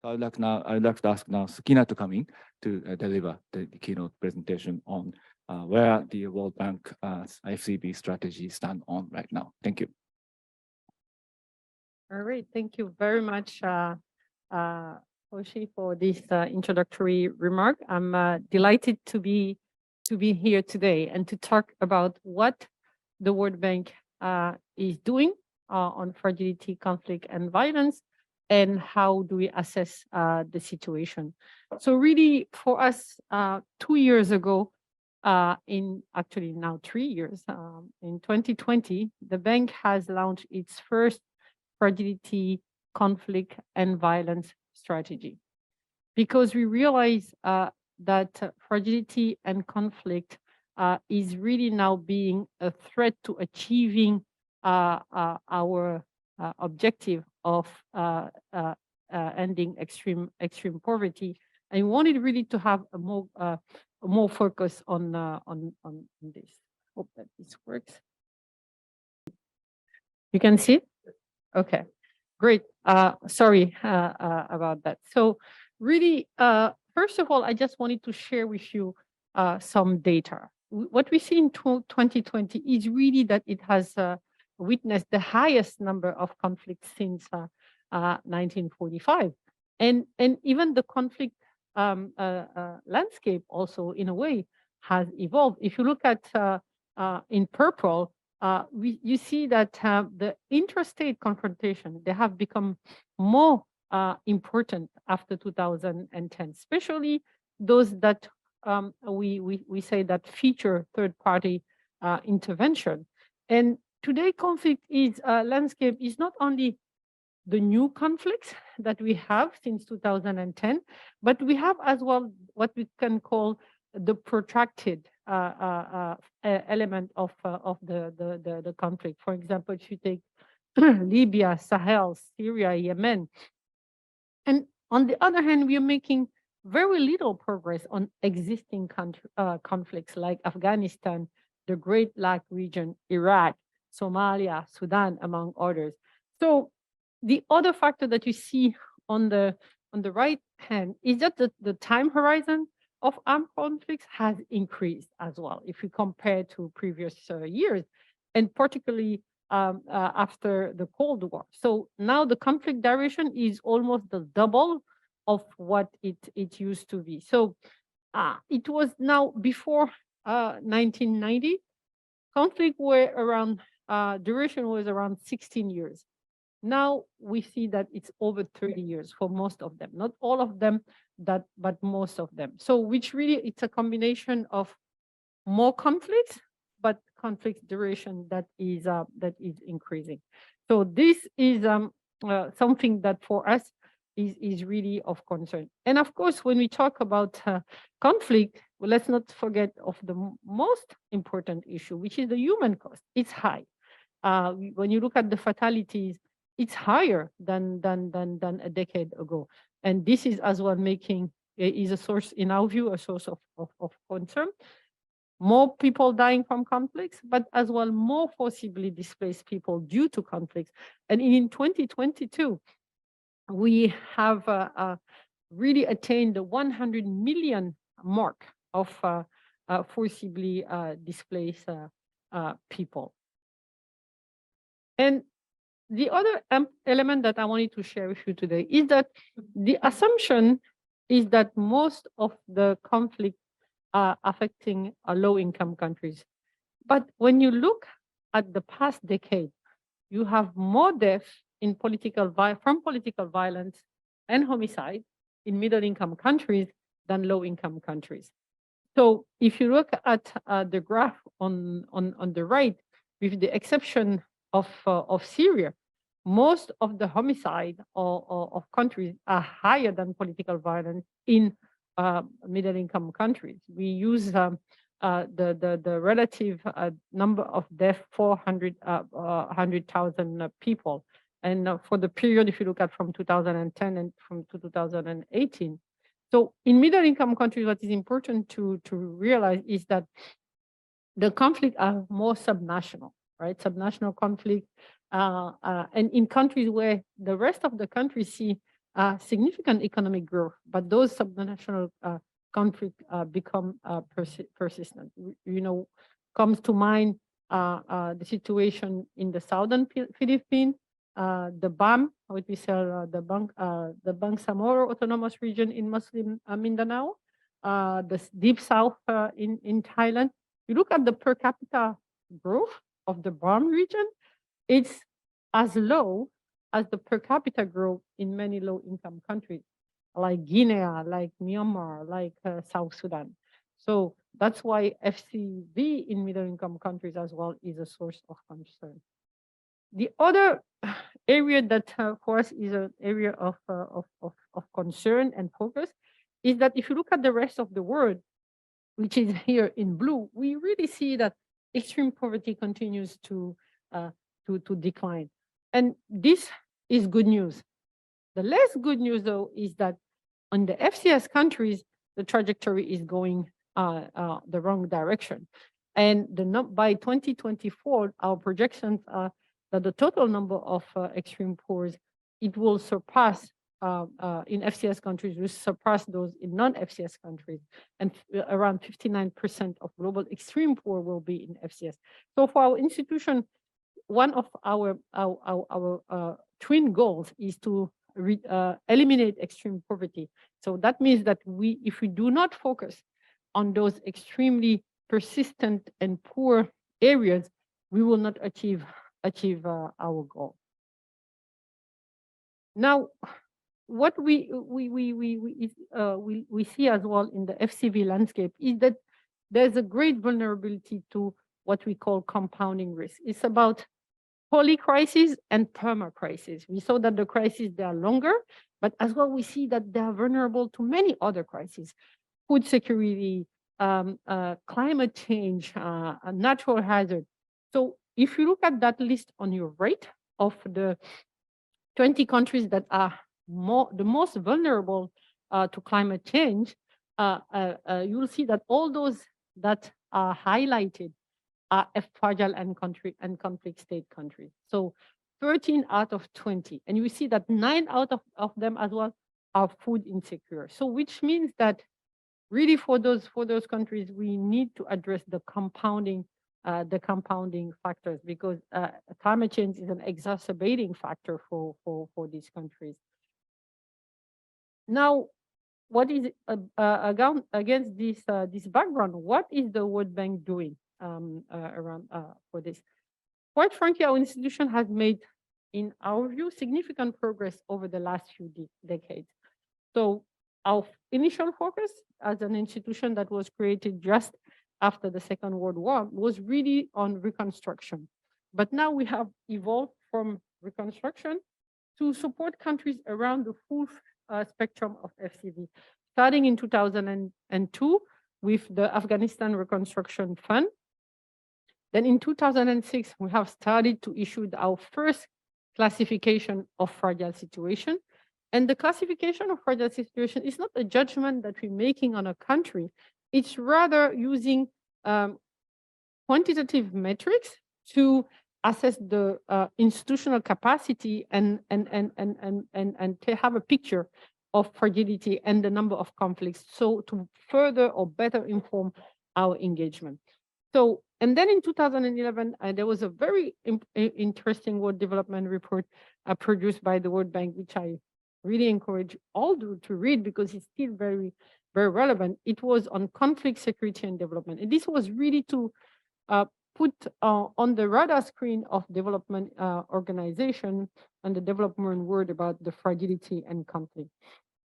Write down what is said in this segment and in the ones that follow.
I'd like to ask now Soukeyna to come in to deliver the keynote presentation on where the World Bank FCB strategy stand on right now. Thank you. All right, thank you very much, Hoshi, for this introductory remark. I'm delighted to be here today and to talk about what the World Bank is doing on fragility, conflict, and violence, and how do we assess the situation. So really, for us, 2 years ago, actually now 3 years, in 2020, the bank has launched its first fragility, conflict, and violence strategy. Because we realize that fragility and conflict is really now being a threat to achieving our objective of ending extreme poverty. And we wanted really to have a more focus on this. Hope that this works. You can see it? Okay, great. Sorry about that. So really, first of all, I just wanted to share with you some data. What we see in 2020 is really that it has witnessed the highest number of conflicts since 1945. And even the conflict landscape also, in a way, has evolved. If you look at in purple, you see that the interstate confrontation, they have become more important after 2010, especially those that we say that feature third-party intervention. And today, conflict landscape is not only the new conflicts that we have since 2010, but we have as well what we can call the protracted element of the conflict. For example, if you take Libya, Sahel, Syria, Yemen. And on the other hand, we are making very little progress on existing conflicts like Afghanistan, the Great Lakes region, Iraq, Somalia, Sudan, among others. So the other factor that you see on the right hand is that the time horizon of armed conflicts has increased as well, if we compare to previous years, and particularly after the Cold War. So now the conflict duration is almost the double of what it used to be. So it was now before 1990, conflict were around, duration was around 16 years. Now we see that it's over 30 years for most of them, not all of them, but most of them. So which really, it's a combination of more conflicts, but conflict duration that is increasing. So this is something that for us is really of concern. And of course, when we talk about conflict, well, let's not forget of the most important issue, which is the human cost. It's high. When you look at the fatalities, it's higher than a decade ago. And this is as well is a source, in our view, a source of concern. More people dying from conflicts, but as well more forcibly displaced people due to conflicts. And in 2022, we have really attained the 100 million mark of forcibly displaced people. And the other element that I wanted to share with you today is that the assumption is that most of the conflict are affecting low-income countries. But when you look at the past decade, you have more deaths in from political violence and homicide in middle-income countries than low-income countries. So if you look at the graph on the right, with the exception of Syria, most of the homicide of countries are higher than political violence in middle-income countries. We use the relative number of deaths, 100,000 people. And for the period, if you look at from 2010 and from 2018. So in middle-income countries, what is important to realize is that the conflicts are more subnational, right? Subnational conflict. And in countries where the rest of the country see significant economic growth, but those subnational conflicts become persistent. Comes to mind the situation in the southern Philippines, the BAM, what we sell, the Bangsamoro Autonomous Region in Muslim Mindanao, the deep south in Thailand. You look at the per capita growth of the BAM region, it's as low as the per capita growth in many low-income countries, like Guinea, like Myanmar, like South Sudan. So that's why FCV in middle-income countries as well is a source of concern. The other area that for us is an area of concern and focus is that if you look at the rest of the world, which is here in blue, we really see that extreme poverty continues to decline. And this is good news. The less good news, though, is that on the FCS countries, the trajectory is going the wrong direction. And by 2024, our projections are that the total number of extreme poor, it will surpass in FCS countries, will surpass those in non-FCS countries. And around 59% of global extreme poor will be in FCS. So for our institution, one of our twin goals is to eliminate extreme poverty. So that means that if we do not focus on those extremely persistent and poor areas, we will not achieve our goal. Now, what we see as well in the FCV landscape is that there's a great vulnerability to what we call compounding risk. It's about polycrisis and permacrisis. We saw that the crises, they are longer, but as well we see that they are vulnerable to many other crises: food security, climate change, natural hazard. So if you look at that list on your right of the 20 countries that are the most vulnerable to climate change, you will see that all those that are highlighted are fragile and conflict state countries. So 13 out of 20. And you see that 9 out of them as well are food insecure. So which means that really for those countries, we need to address the compounding factors, because climate change is an exacerbating factor for these countries. Now, what is against this background? What is the World Bank doing around for this? Quite frankly, our institution has made, in our view, significant progress over the last few decades. So our initial focus as an institution that was created just after the Second World War was really on reconstruction. But now we have evolved from reconstruction to support countries around the full spectrum of FCV, starting in 2002 with the Afghanistan Reconstruction Fund. Then in 2006, we have started to issue our first classification of fragile situation. And the classification of fragile situation is not a judgment that we're making on a country. It's rather using quantitative metrics to assess the institutional capacity and to have a picture of fragility and the number of conflicts, so to further or better inform our engagement. So, and then in 2011, there was a very interesting World Development Report produced by the World Bank, which I really encourage all to read because it's still very, very relevant. It was on conflict, security, and development. And this was really to put on the radar screen of development organization and the development world about the fragility and conflict.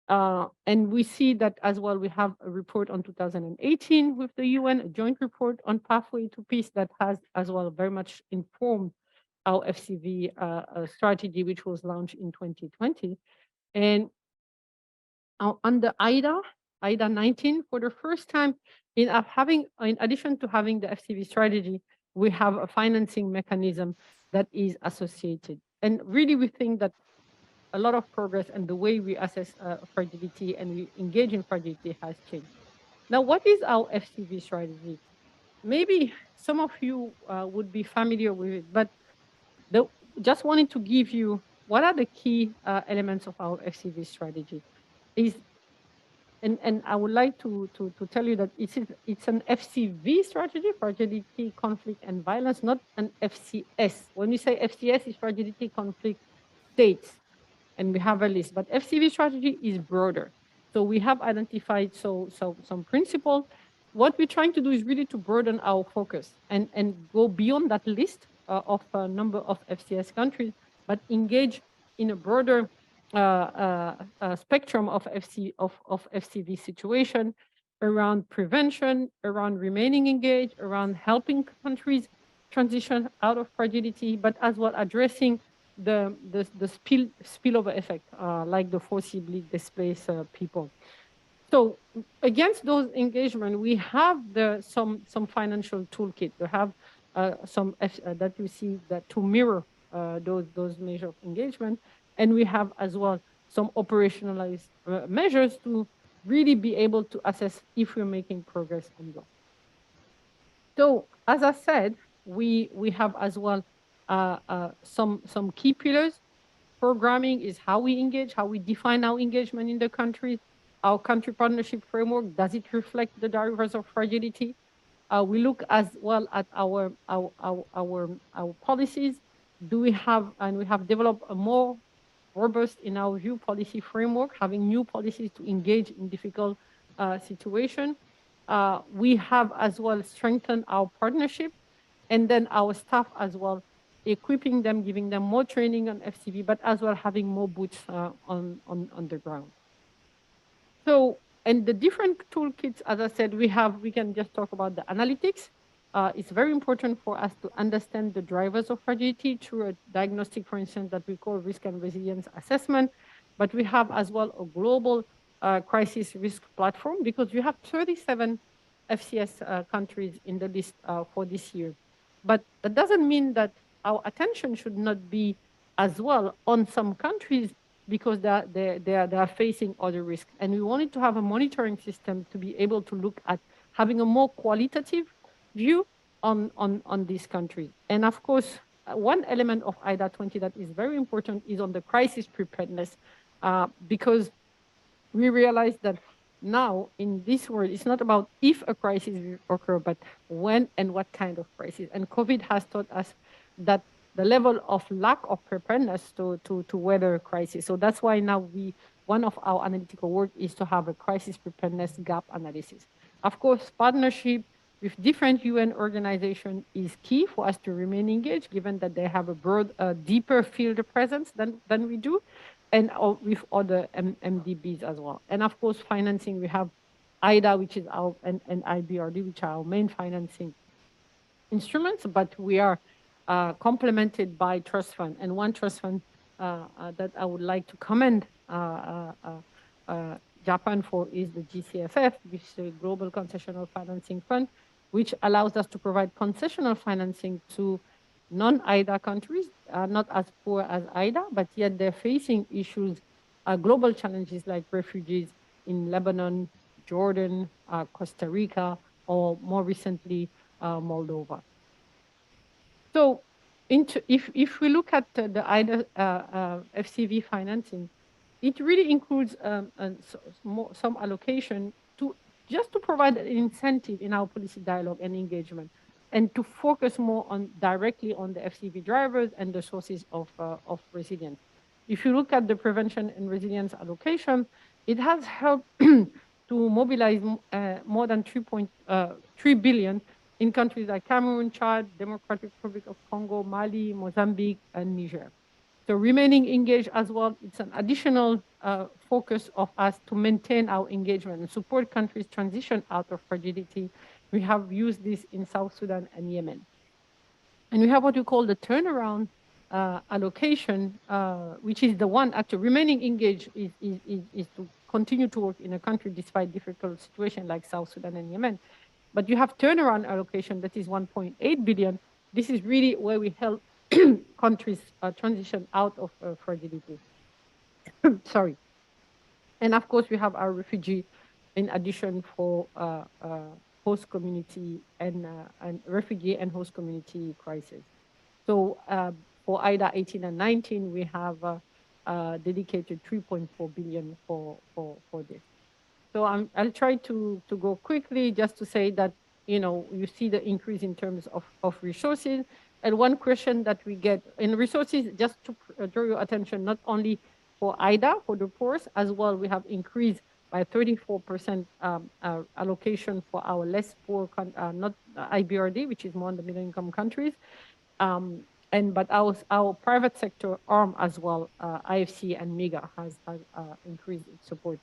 And we see that as well, we have a report on 2018 with the UN, a joint report on pathway to peace that has as well very much informed our FCV strategy, which was launched in 2020. And under IDA 19, for the first time, in addition to having the FCV strategy, we have a financing mechanism that is associated. And really, we think that a lot of progress and the way we assess fragility and we engage in fragility has changed. Now, what is our FCV strategy? Maybe some of you would be familiar with it, but just wanted to give you what are the key elements of our FCV strategy? And I would like to tell you that it's an FCV strategy, fragility, conflict, and violence, not an FCS. When we say FCS, is fragility, conflict, states, and we have a list. But FCV strategy is broader. So we have identified some principles. What we're trying to do is really to broaden our focus and go beyond that list of a number of FCS countries, but engage in a broader spectrum of FCV situation around prevention, around remaining engaged, around helping countries transition out of fragility, but as well addressing the spillover effect, like the forcibly displaced people. So against those engagement, we have some financial toolkit. We have some that you see that to mirror those measures of engagement, and we have as well some operationalized measures to really be able to assess if we're making progress on those. So as I said, we have as well some key pillars. Programming is how we engage, how we define our engagement in the country. Our country partnership framework, does it reflect the drivers of fragility? We look as well at our policies. Do we have, and we have developed a more robust, in our view, policy framework, having new policies to engage in difficult situations. We have as well strengthened our partnership, and then our staff as well, equipping them, giving them more training on FCV, but as well having more boots on the ground. So, and the different toolkits, as I said, we can just talk about the analytics. It's very important for us to understand the drivers of fragility through a diagnostic, for instance, that we call risk and resilience assessment. But we have as well a global crisis risk platform, because we have 37 FCS countries in the list for this year. But that doesn't mean that our attention should not be as well on some countries, because they are facing other risks. And we wanted to have a monitoring system to be able to look at having a more qualitative view on these countries. And of course, one element of IDA 20 that is very important is on the crisis preparedness, because we realize that now in this world, it's not about if a crisis will occur, but when and what kind of crisis. And COVID has taught us that the level of lack of preparedness to weather a crisis. So that's why now one of our analytical work is to have a crisis preparedness gap analysis. Of course, partnership with different UN organizations is key for us to remain engaged, given that they have a broad, deeper field presence than we do, and with other MDBs as well. And of course, financing, we have IDA, which is our, and IBRD, which are our main financing instruments, but we are complemented by trust fund. And one trust fund that I would like to commend Japan for is the GCFF, which is a Global Concessional Financing Fund, which allows us to provide concessional financing to non-IDA countries, not as poor as IDA, but yet they're facing issues, global challenges like refugees in Lebanon, Jordan, Costa Rica, or more recently, Moldova. So if we look at the IDA FCV financing, it really includes some allocation just to provide an incentive in our policy dialogue and engagement, and to focus more directly on the FCV drivers and the sources of resilience. If you look at the prevention and resilience allocation, it has helped to mobilize more than 3 billion in countries like Cameroon, Chad, Democratic Republic of Congo, Mali, Mozambique, and Niger. So remaining engaged as well, it's an additional focus of us to maintain our engagement and support countries transition out of fragility. We have used this in South Sudan and Yemen. And we have what we call the turnaround allocation, which is the one actually remaining engaged is to continue to work in a country despite difficult situations like South Sudan and Yemen. But you have turnaround allocation that is 1.8 billion. This is really where we help countries transition out of fragility. Sorry. And of course, we have our refugee in addition for host community and refugee and host community crisis. So for IDA 18 and 19, we have dedicated 3.4 billion for this. So I'll try to go quickly just to say that, you see the increase in terms of resources. And one question that we get in resources, just to draw your attention, not only for IDA, for the poorest, as well, we have increased by 34% allocation for our less poor, not IBRD, which is more in the middle income countries. But our private sector arm as well, IFC and MEGA has increased its support.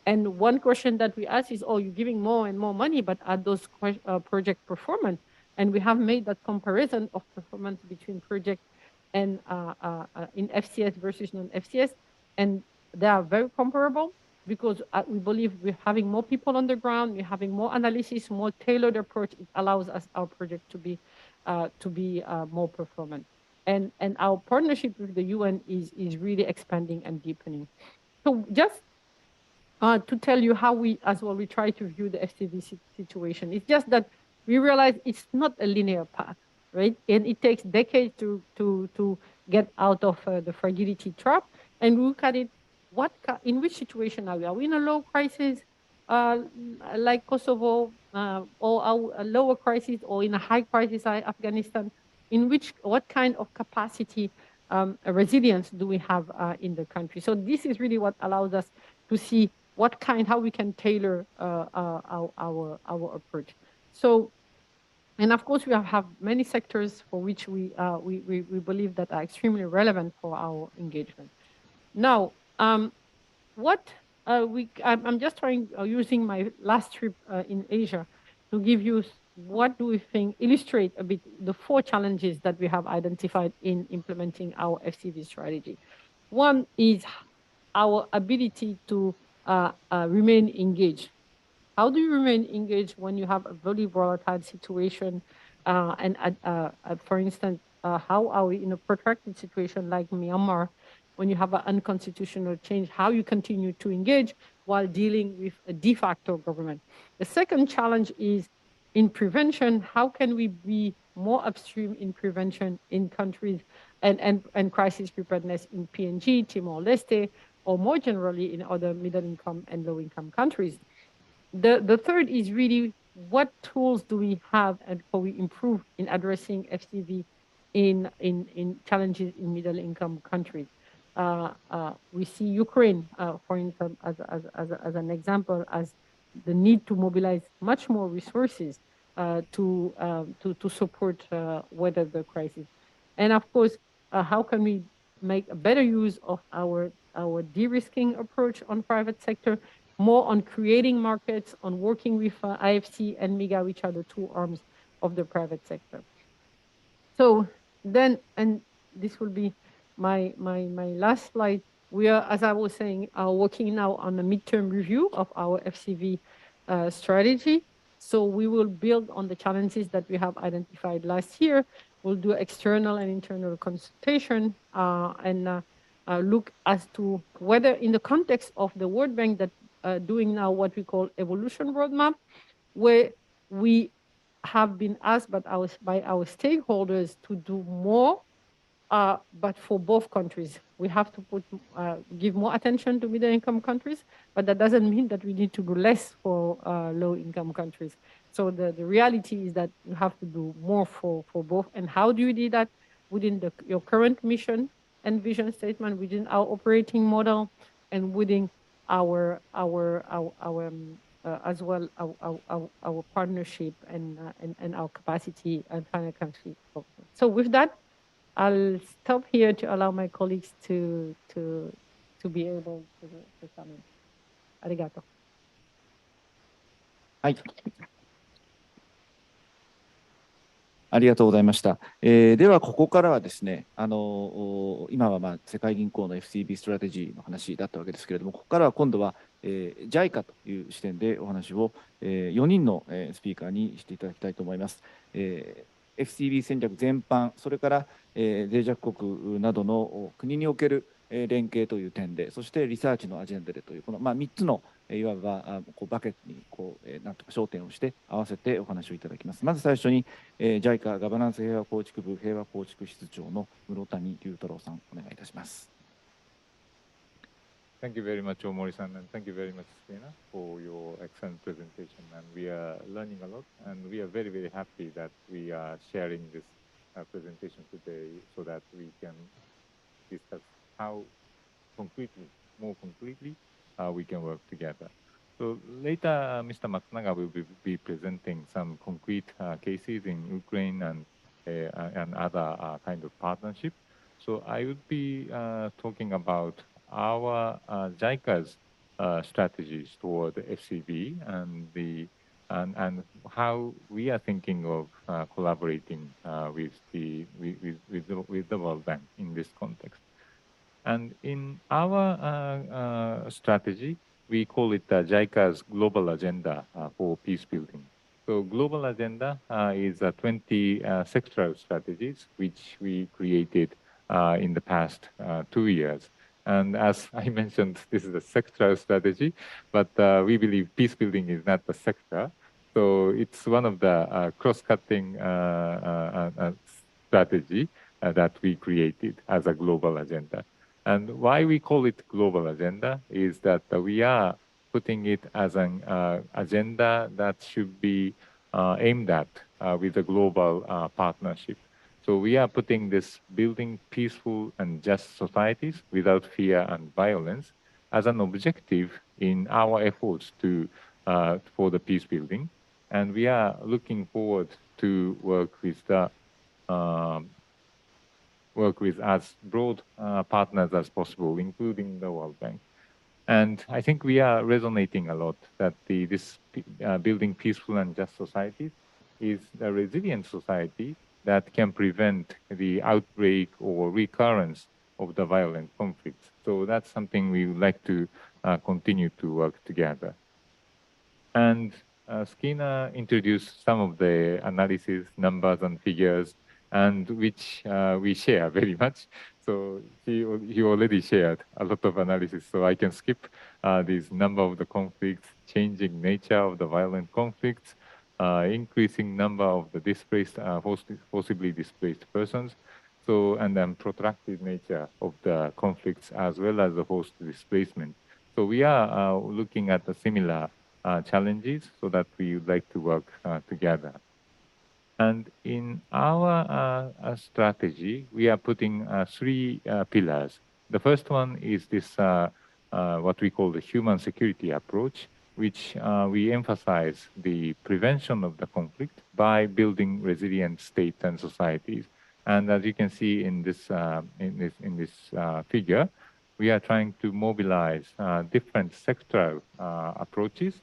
And one question that we ask is, oh, you're giving more and more money, but are those project performance? And we have made that comparison of performance between project and in FCS versus non-FCS. And they are very comparable because we believe we're having more people on the ground, we're having more analysis, more tailored approach. It allows us, our project to be more performant. And our partnership with the UN is really expanding and deepening. So just to tell you how we try to view the FCV situation. It's just that we realize it's not a linear path, right? And it takes decades to get out of the fragility trap and look at it. In which situation are we? Are we in a low crisis like Kosovo, or a lower crisis, or in a high crisis like Afghanistan? What kind of capacity, resilience do we have in the country? So this is really what allows us to see how we can tailor our approach. So, and of course, we have many sectors for which we believe that are extremely relevant for our engagement. Now, I'm just using my last trip in Asia to give you what do we think illustrate a bit the 4 challenges that we have identified in implementing our FCV strategy. One is our ability to remain engaged. How do you remain engaged when you have a very volatile situation? For instance, how are we in a protracted situation like Myanmar, when you have an unconstitutional change, how you continue to engage while dealing with a de facto government? The second challenge is in prevention. How can we be more upstream in prevention in countries and crisis preparedness in PNG, Timor-Leste, or more generally in other middle-income and low-income countries? The third is really what tools do we have and how we improve in addressing FCV in challenges in middle-income countries. We see Ukraine, for instance, as an example, as the need to mobilize much more resources to support weather the crisis. And of course, how can we make a better use of our de-risking approach on private sector, more on creating markets, on working with IFC and MEGA, which are the 2 arms of the private sector. So then, and this will be my last slide, we are, as I was saying, working now on a midterm review of our FCV strategy. So we will build on the challenges that we have identified last year. We'll do external and internal consultation and look as to whether in the context of the World Bank that doing now what we call evolution roadmap, where we have been asked by our stakeholders to do more, but for both countries. We have to give more attention to middle-income countries, but that doesn't mean that we need to do less for low-income countries. So the reality is that you have to do more for both. And how do you do that? Within your current mission and vision statement, within our operating model, and within our as well our partnership and our capacity and final country. So with that, I'll stop here to allow my colleagues to be able to come in. Arigato. はい。ありがとうございました。では、ここからはですね、今は世界銀行の FCB ストラテジーの話だったわけですけれども、ここからは今度は、JICA という視点でお話を、4人の、スピーカーにしていただきたいと思います。FCB 戦略全般、それから、脆弱国などの国における連携という点で、そしてリサーチのアジェンダでという、この3つのいわばバケットになんとか焦点をして合わせてお話をいただきます。まず最初に、JICA ガバナンス平和構築部平和構築室長の室谷龍太郎さん、お願いいたします。Thank you very much, Omori-san, and thank you very much, Soukeyna, for your excellent presentation. And we are learning a lot, and we are very, very happy that we are sharing this presentation today so that we can discuss how more concretely, we can work together. So later, Mr. Matsunaga will be presenting some concrete cases in Ukraine and other kind of partnership. So I would be talking about our JICA's strategies toward the FCB and how we are thinking of collaborating with the World Bank in this context. And in our strategy, we call it JICA's Global Agenda for Peace Building. So Global Agenda is 20 sectoral strategies which we created in the past 2 years. And as I mentioned, this is a sectoral strategy, but we believe peace building is not a sector. So it's one of the cross-cutting strategy that we created as a global agenda. And why we call it global agenda is that we are putting it as an agenda that should be aimed at with a global partnership. So we are putting this building peaceful and just societies without fear and violence as an objective in our efforts to for the peace building. And we are looking forward to work with as broad partners as possible, including the World Bank. And I think we are resonating a lot that this building peaceful and just societies is a resilient society that can prevent the outbreak or recurrence of the violent conflicts. So that's something we would like to continue to work together. And Soukeyna introduced some of the analysis, numbers and figures, and which we share very much. So he already shared a lot of analysis, so I can skip this number of the conflicts, changing nature of the violent conflicts, increasing number of the displaced, possibly displaced persons, so and then protracted nature of the conflicts as well as the forced displacement. So we are looking at the similar challenges so that we would like to work together. And in our strategy, we are putting 3 pillars. The first one is this, what we call the human security approach, which we emphasize the prevention of the conflict by building resilient states and societies. And as you can see in this figure, we are trying to mobilize different sectoral approaches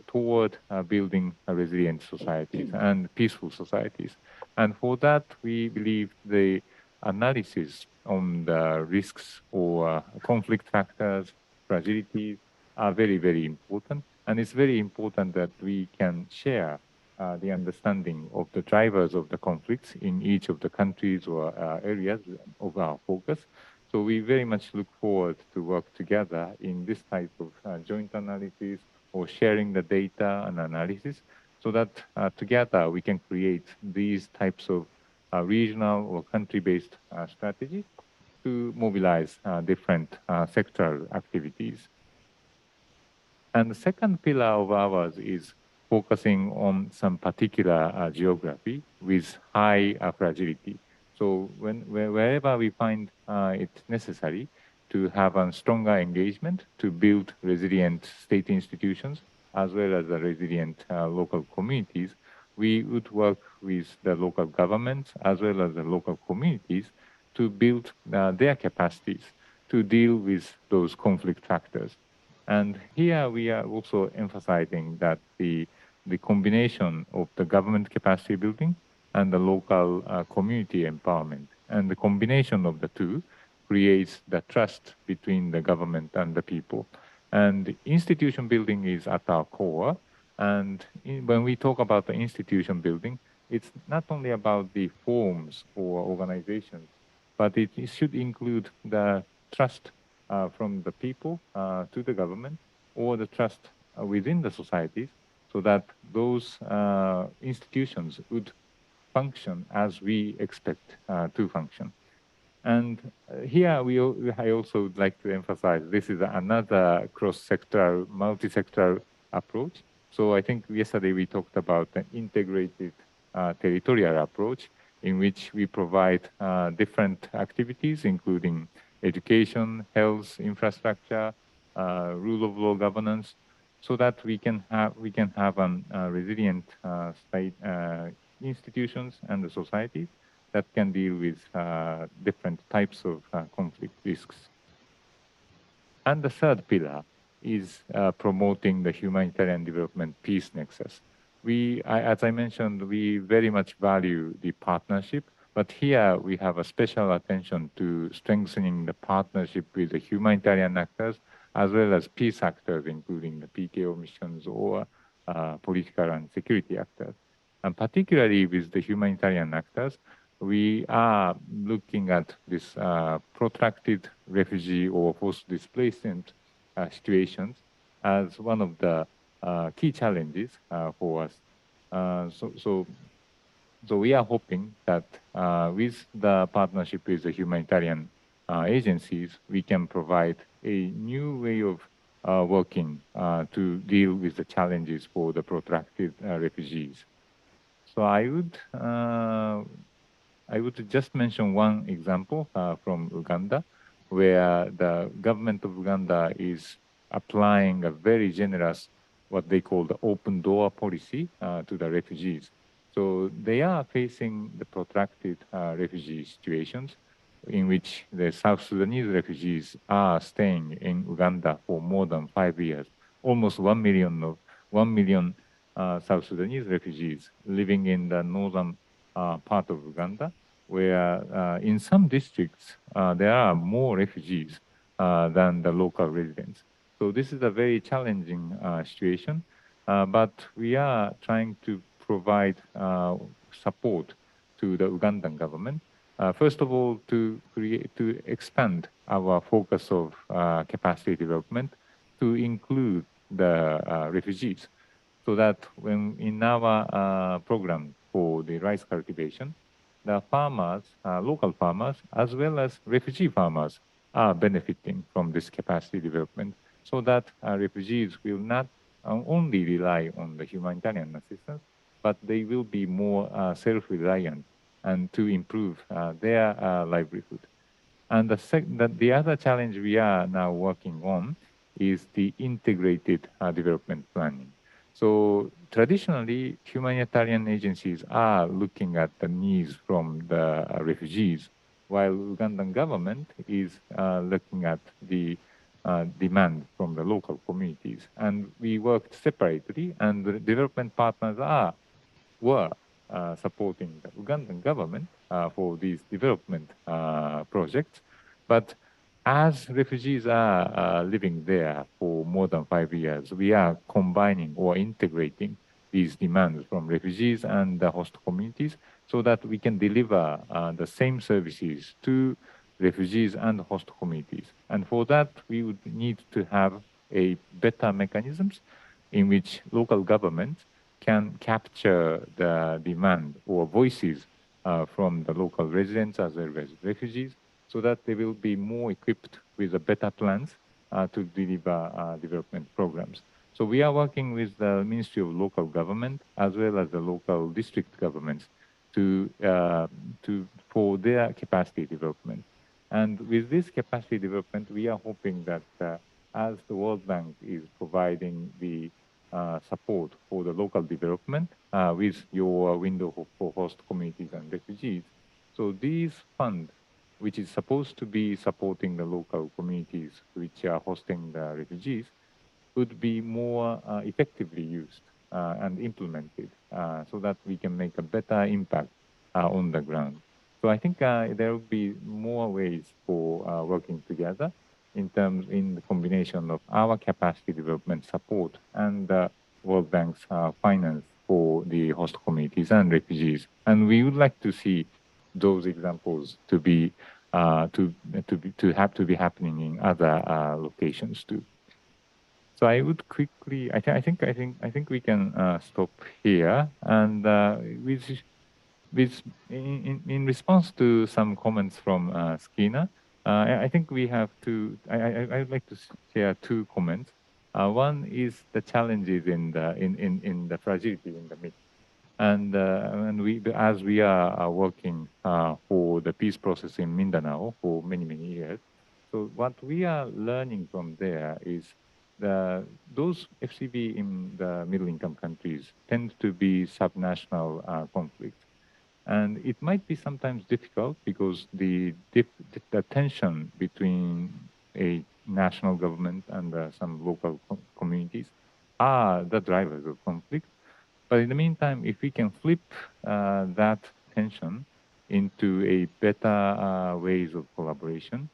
toward building resilient societies and peaceful societies. And for that, we believe the analysis on the risks or conflict factors, fragilities are very, very important. And it's very important that we can share the understanding of the drivers of the conflicts in each of the countries or areas of our focus. So we very much look forward to work together in this type of joint analysis or sharing the data and analysis so that together we can create these types of regional or country-based strategies to mobilize different sectoral activities. And the second pillar of ours is focusing on some particular geography with high fragility. So wherever we find it necessary to have a stronger engagement to build resilient state institutions as well as the resilient local communities, we would work with the local governments as well as the local communities to build their capacities to deal with those conflict factors. And here we are also emphasizing that the combination of the government capacity building and the local community empowerment, and the combination of the two creates the trust between the government and the people. And institution building is at our core. And when we talk about the institution building, it's not only about the forms or organizations, but it should include the trust from the people to the government or the trust within the societies, so that those institutions would function as we expect to function. And here I also would like to emphasize this is another cross-sectoral, multi-sectoral approach. So I think yesterday we talked about an integrated territorial approach in which we provide different activities, including education, health, infrastructure, rule of law governance, so that we can have resilient state institutions and the societies that can deal with different types of conflict risks. And the third pillar is promoting the humanitarian development peace nexus. As I mentioned, we very much value the partnership, but here we have a special attention to strengthening the partnership with the humanitarian actors, as well as peace actors, including the PKO missions or political and security actors. And particularly with the humanitarian actors, we are looking at this protracted refugee or forced displacement situations as one of the key challenges for us. So we are hoping that with the partnership with the humanitarian agencies, we can provide a new way of working to deal with the challenges for the protracted refugees. So I would just mention one example from Uganda, where the government of Uganda is applying a very generous, what they call the open door policy to the refugees. So they are facing the protracted refugee situations in which the South Sudanese refugees are staying in Uganda for more than 5 years. Almost 1 million South Sudanese refugees living in the northern part of Uganda, where in some districts there are more refugees than the local residents. So this is a very challenging situation, but we are trying to provide support to the Ugandan government. First of all, to expand our focus of capacity development to include the refugees, so that when in our program for the rice cultivation, the farmers, local farmers, as well as refugee farmers are benefiting from this capacity development, so that refugees will not only rely on the humanitarian assistance, but they will be more self-reliant and to improve their livelihood. And the other challenge we are now working on is the integrated development planning. So traditionally, humanitarian agencies are looking at the needs from the refugees, while Ugandan government is looking at the demand from the local communities. And we worked separately, and the development partners were supporting the Ugandan government for these development projects. But as refugees are living there for more than 5 years, we are combining or integrating these demands from refugees and the host communities so that we can deliver the same services to refugees and host communities. And for that, we would need to have a better mechanisms in which local governments can capture the demand or voices from the local residents as well as refugees, so that they will be more equipped with the better plans to deliver development programs. So we are working with the Ministry of Local Government as well as the local district governments for their capacity development. And with this capacity development, we are hoping that as the World Bank is providing the support for the local development with your window for host communities and refugees, so these funds, which is supposed to be supporting the local communities which are hosting the refugees, would be more effectively used and implemented so that we can make a better impact on the ground. So I think there will be more ways for working together in the combination of our capacity development support and World Bank's finance for the host communities and refugees. And we would like to see those examples to be happening in other locations too. So I would quickly, I think we can stop here. And in response to some comments from Soukeyna, I think we have to. I would like to share two comments. One is the challenges in the fragility in the mix, and we, as we are working for the peace process in Mindanao for many years. So what we are learning from there is those FCB in the middle income countries tend to be subnational conflicts. And it might be sometimes difficult because the tension between a national government and some local communities are the drivers of conflict. But in the meantime, if we can flip that tension into a better ways of collaboration,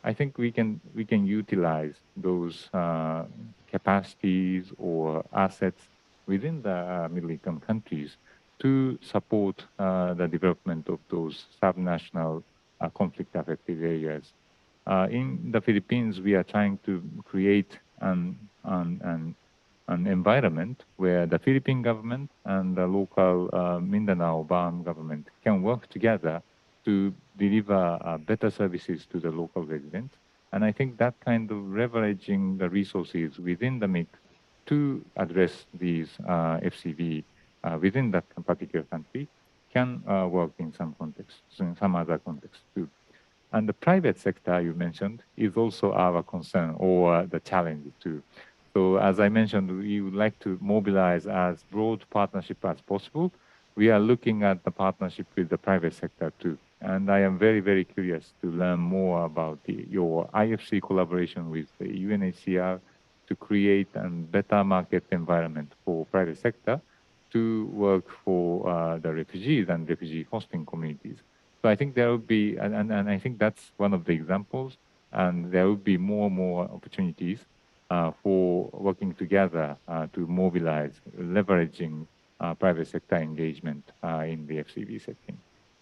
I think we can utilize those capacities or assets within the middle income countries to support the development of those subnational conflict-affected areas. In the Philippines, we are trying to create an environment where the Philippine government and the local Mindanao BAM government can work together to deliver better services to the local residents. And I think that kind of leveraging the resources within the mix to address these FCV within that particular country can work in some contexts, in some other contexts too. And the private sector you mentioned is also our concern or the challenge too. So as I mentioned, we would like to mobilize as broad partnership as possible. We are looking at the partnership with the private sector too. And I am very curious to learn more about your IFC collaboration with the UNHCR to create a better market environment for private sector to work for the refugees and refugee hosting communities. So I think there will be, and I think that's one of the examples, and there will be more opportunities for working together to mobilize, leveraging private sector engagement in the FCV setting.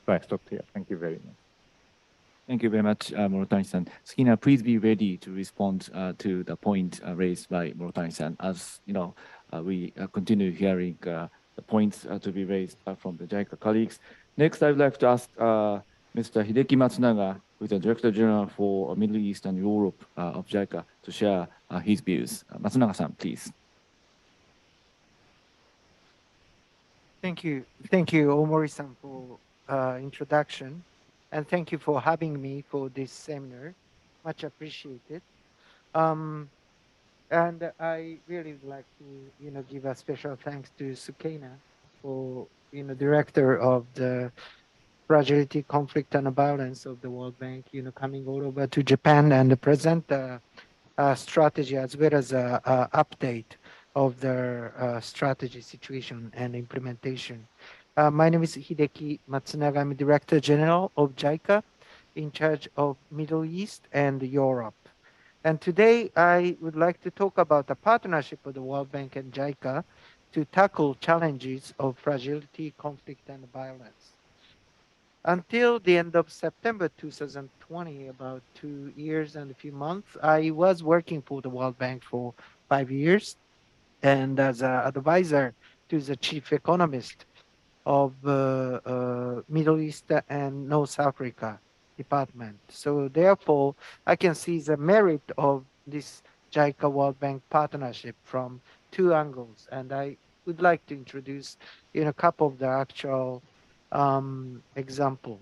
So I stopped here. Thank you very much. Thank you very much, Murotani-san. Soukeyna, please be ready to respond to the point raised by Murotani-san. As you know, we continue hearing the points to be raised from the JICA colleagues. Next, I would like to ask Mr. Hideki Matsunaga, who is the Director General for Middle East and Europe of JICA, to share his views. Matsunaga-san, please. Thank you, Omori-san, for introduction, and thank you for having me for this seminar. Much appreciated. And I really would like to, give a special thanks to Soukeyna for, Director of the Fragility, Conflict, and Violence of the World Bank, coming all over to Japan and present the strategy as well as a update of their strategy situation and implementation. My name is Hideki Matsunaga. I'm Director General of JICA, in charge of Middle East and Europe. And today I would like to talk about the partnership of the World Bank and JICA to tackle challenges of fragility, conflict, and violence. Until the end of September 2020, about 2 years and a few months, I was working for the World Bank for 5 years and as an advisor to the chief economist of Middle East and North Africa department. So therefore, I can see the merit of this JICA World Bank partnership from 2 angles. And I would like to introduce a couple of the actual example.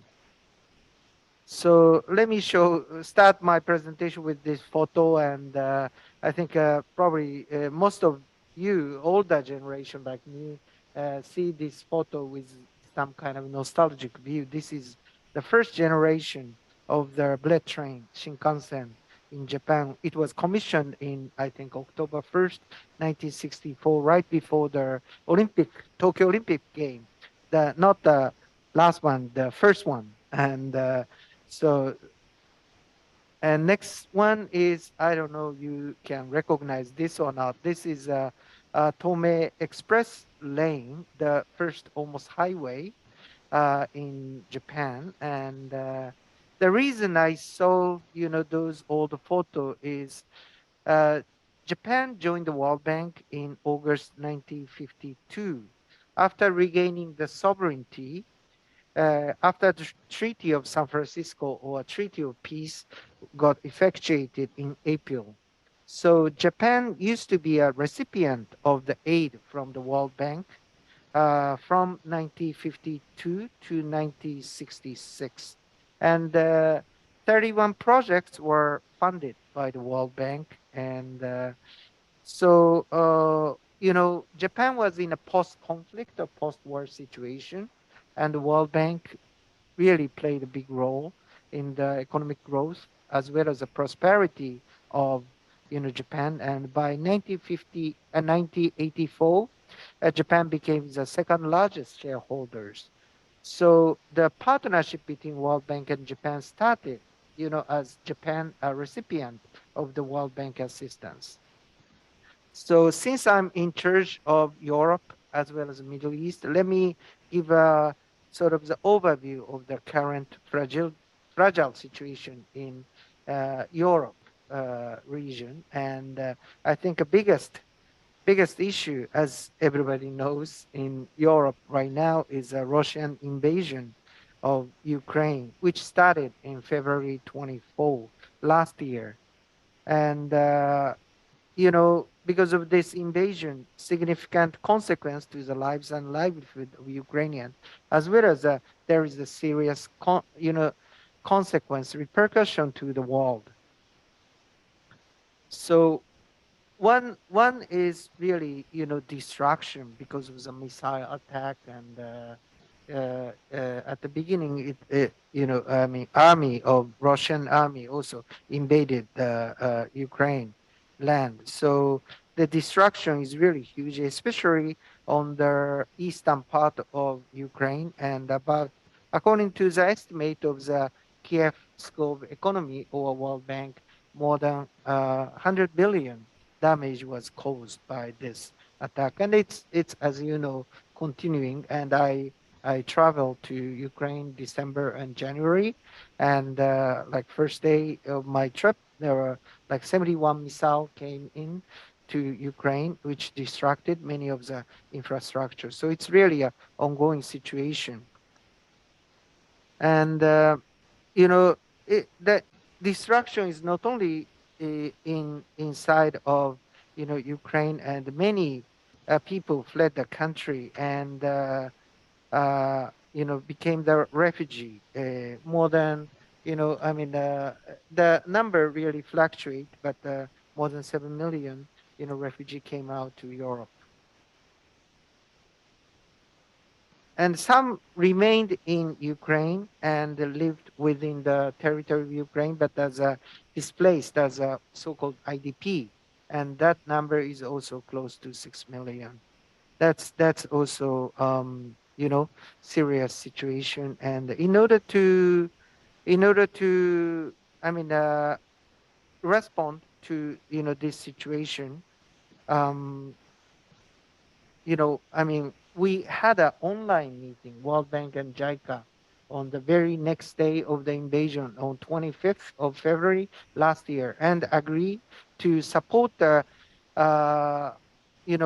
So let me start my presentation with this photo, and I think probably most of you, older generation like me, see this photo with some kind of nostalgic view. This is the first generation of the bullet train, Shinkansen, in Japan. It was commissioned in, I think, October 1st, 1964, right before the Tokyo Olympic game. Not the last one, the first one. And and next one is, I don't know, you can recognize this or not. This is a Tome Express lane, the first almost highway in Japan. And the reason I saw, those old photo is Japan joined the World Bank in August 1952 after regaining the sovereignty after the Treaty of San Francisco or Treaty of Peace got effectuated in April. So Japan used to be a recipient of the aid from the World Bank from 1952 to 1966. And 31 projects were funded by the World Bank. And Japan was in a post-conflict or post-war situation, and the World Bank really played a big role in the economic growth as well as the prosperity of Japan. And by 1984, Japan became the second largest shareholders. So the partnership between World Bank and Japan started, as Japan a recipient of the World Bank assistance. So since I'm in charge of Europe as well as the Middle East, let me give a sort of the overview of the current fragile situation in Europe region. And I think the biggest issue, as everybody knows, in Europe right now is a Russian invasion of Ukraine, which started in February 24 last year. And because of this invasion, significant consequence to the lives and livelihood of Ukrainian, as well as there is a serious, consequence, repercussion to the world. So one is really, destruction because of the missile attack. And at the beginning, army of Russian army also invaded the Ukraine land. So the destruction is really huge, especially on the eastern part of Ukraine. And according to the estimate of the Kiev School of Economy or World Bank, more than 100 billion damage was caused by this attack. And it's as you know, continuing. And I traveled to Ukraine December and January, and like first day of my trip, there were like 71 missile came in to Ukraine, which distracted many of the infrastructure. So it's really a ongoing situation. And the destruction is not only inside of Ukraine, and many people fled the country and became the refugee. More than the number really fluctuate, but more than 7 million refugee came out to Europe. And some remained in Ukraine and lived within the territory of Ukraine, but as displaced as a so-called IDP, and that number is also close to 6 million. That's also serious situation. And in order to respond to this situation, um, we had an online meeting, World Bank and JICA, on the very next day of the invasion on 25th of February last year, and agreed to support the,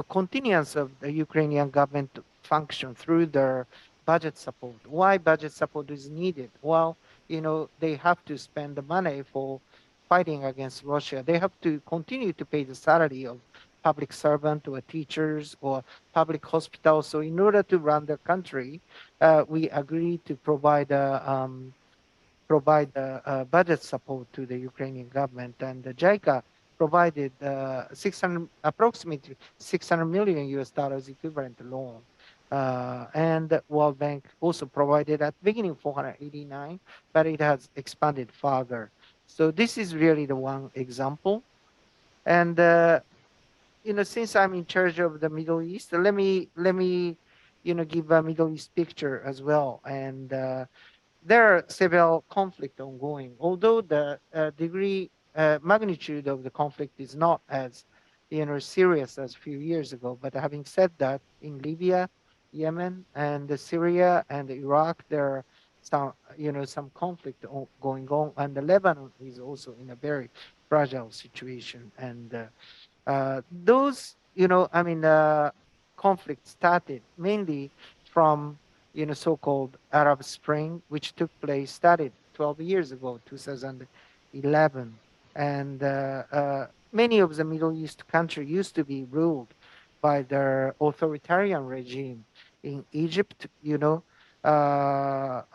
continuance of the Ukrainian government function through their budget support. Why budget support is needed? Well, they have to spend the money for fighting against Russia. They have to continue to pay the salary of public servant or teachers or public hospitals. So in order to run the country, we agreed to provide budget support to the Ukrainian government. And the JICA provided approximately 600 million US dollars equivalent loan. And the World Bank also provided at the beginning 489, but it has expanded further. So this is really the one example. And since I'm in charge of the Middle East, let me give a Middle East picture as well. And there are several conflicts ongoing, although the magnitude of the conflict is not as serious as a few years ago. But having said that, in Libya, Yemen, and Syria and Iraq, there are some conflict going on, and the Lebanon is also in a very fragile situation. And Those, conflicts started mainly from, so-called Arab Spring, which started 12 years ago, 2011. And many of the Middle East countries used to be ruled by their authoritarian regime. In Egypt, Hosni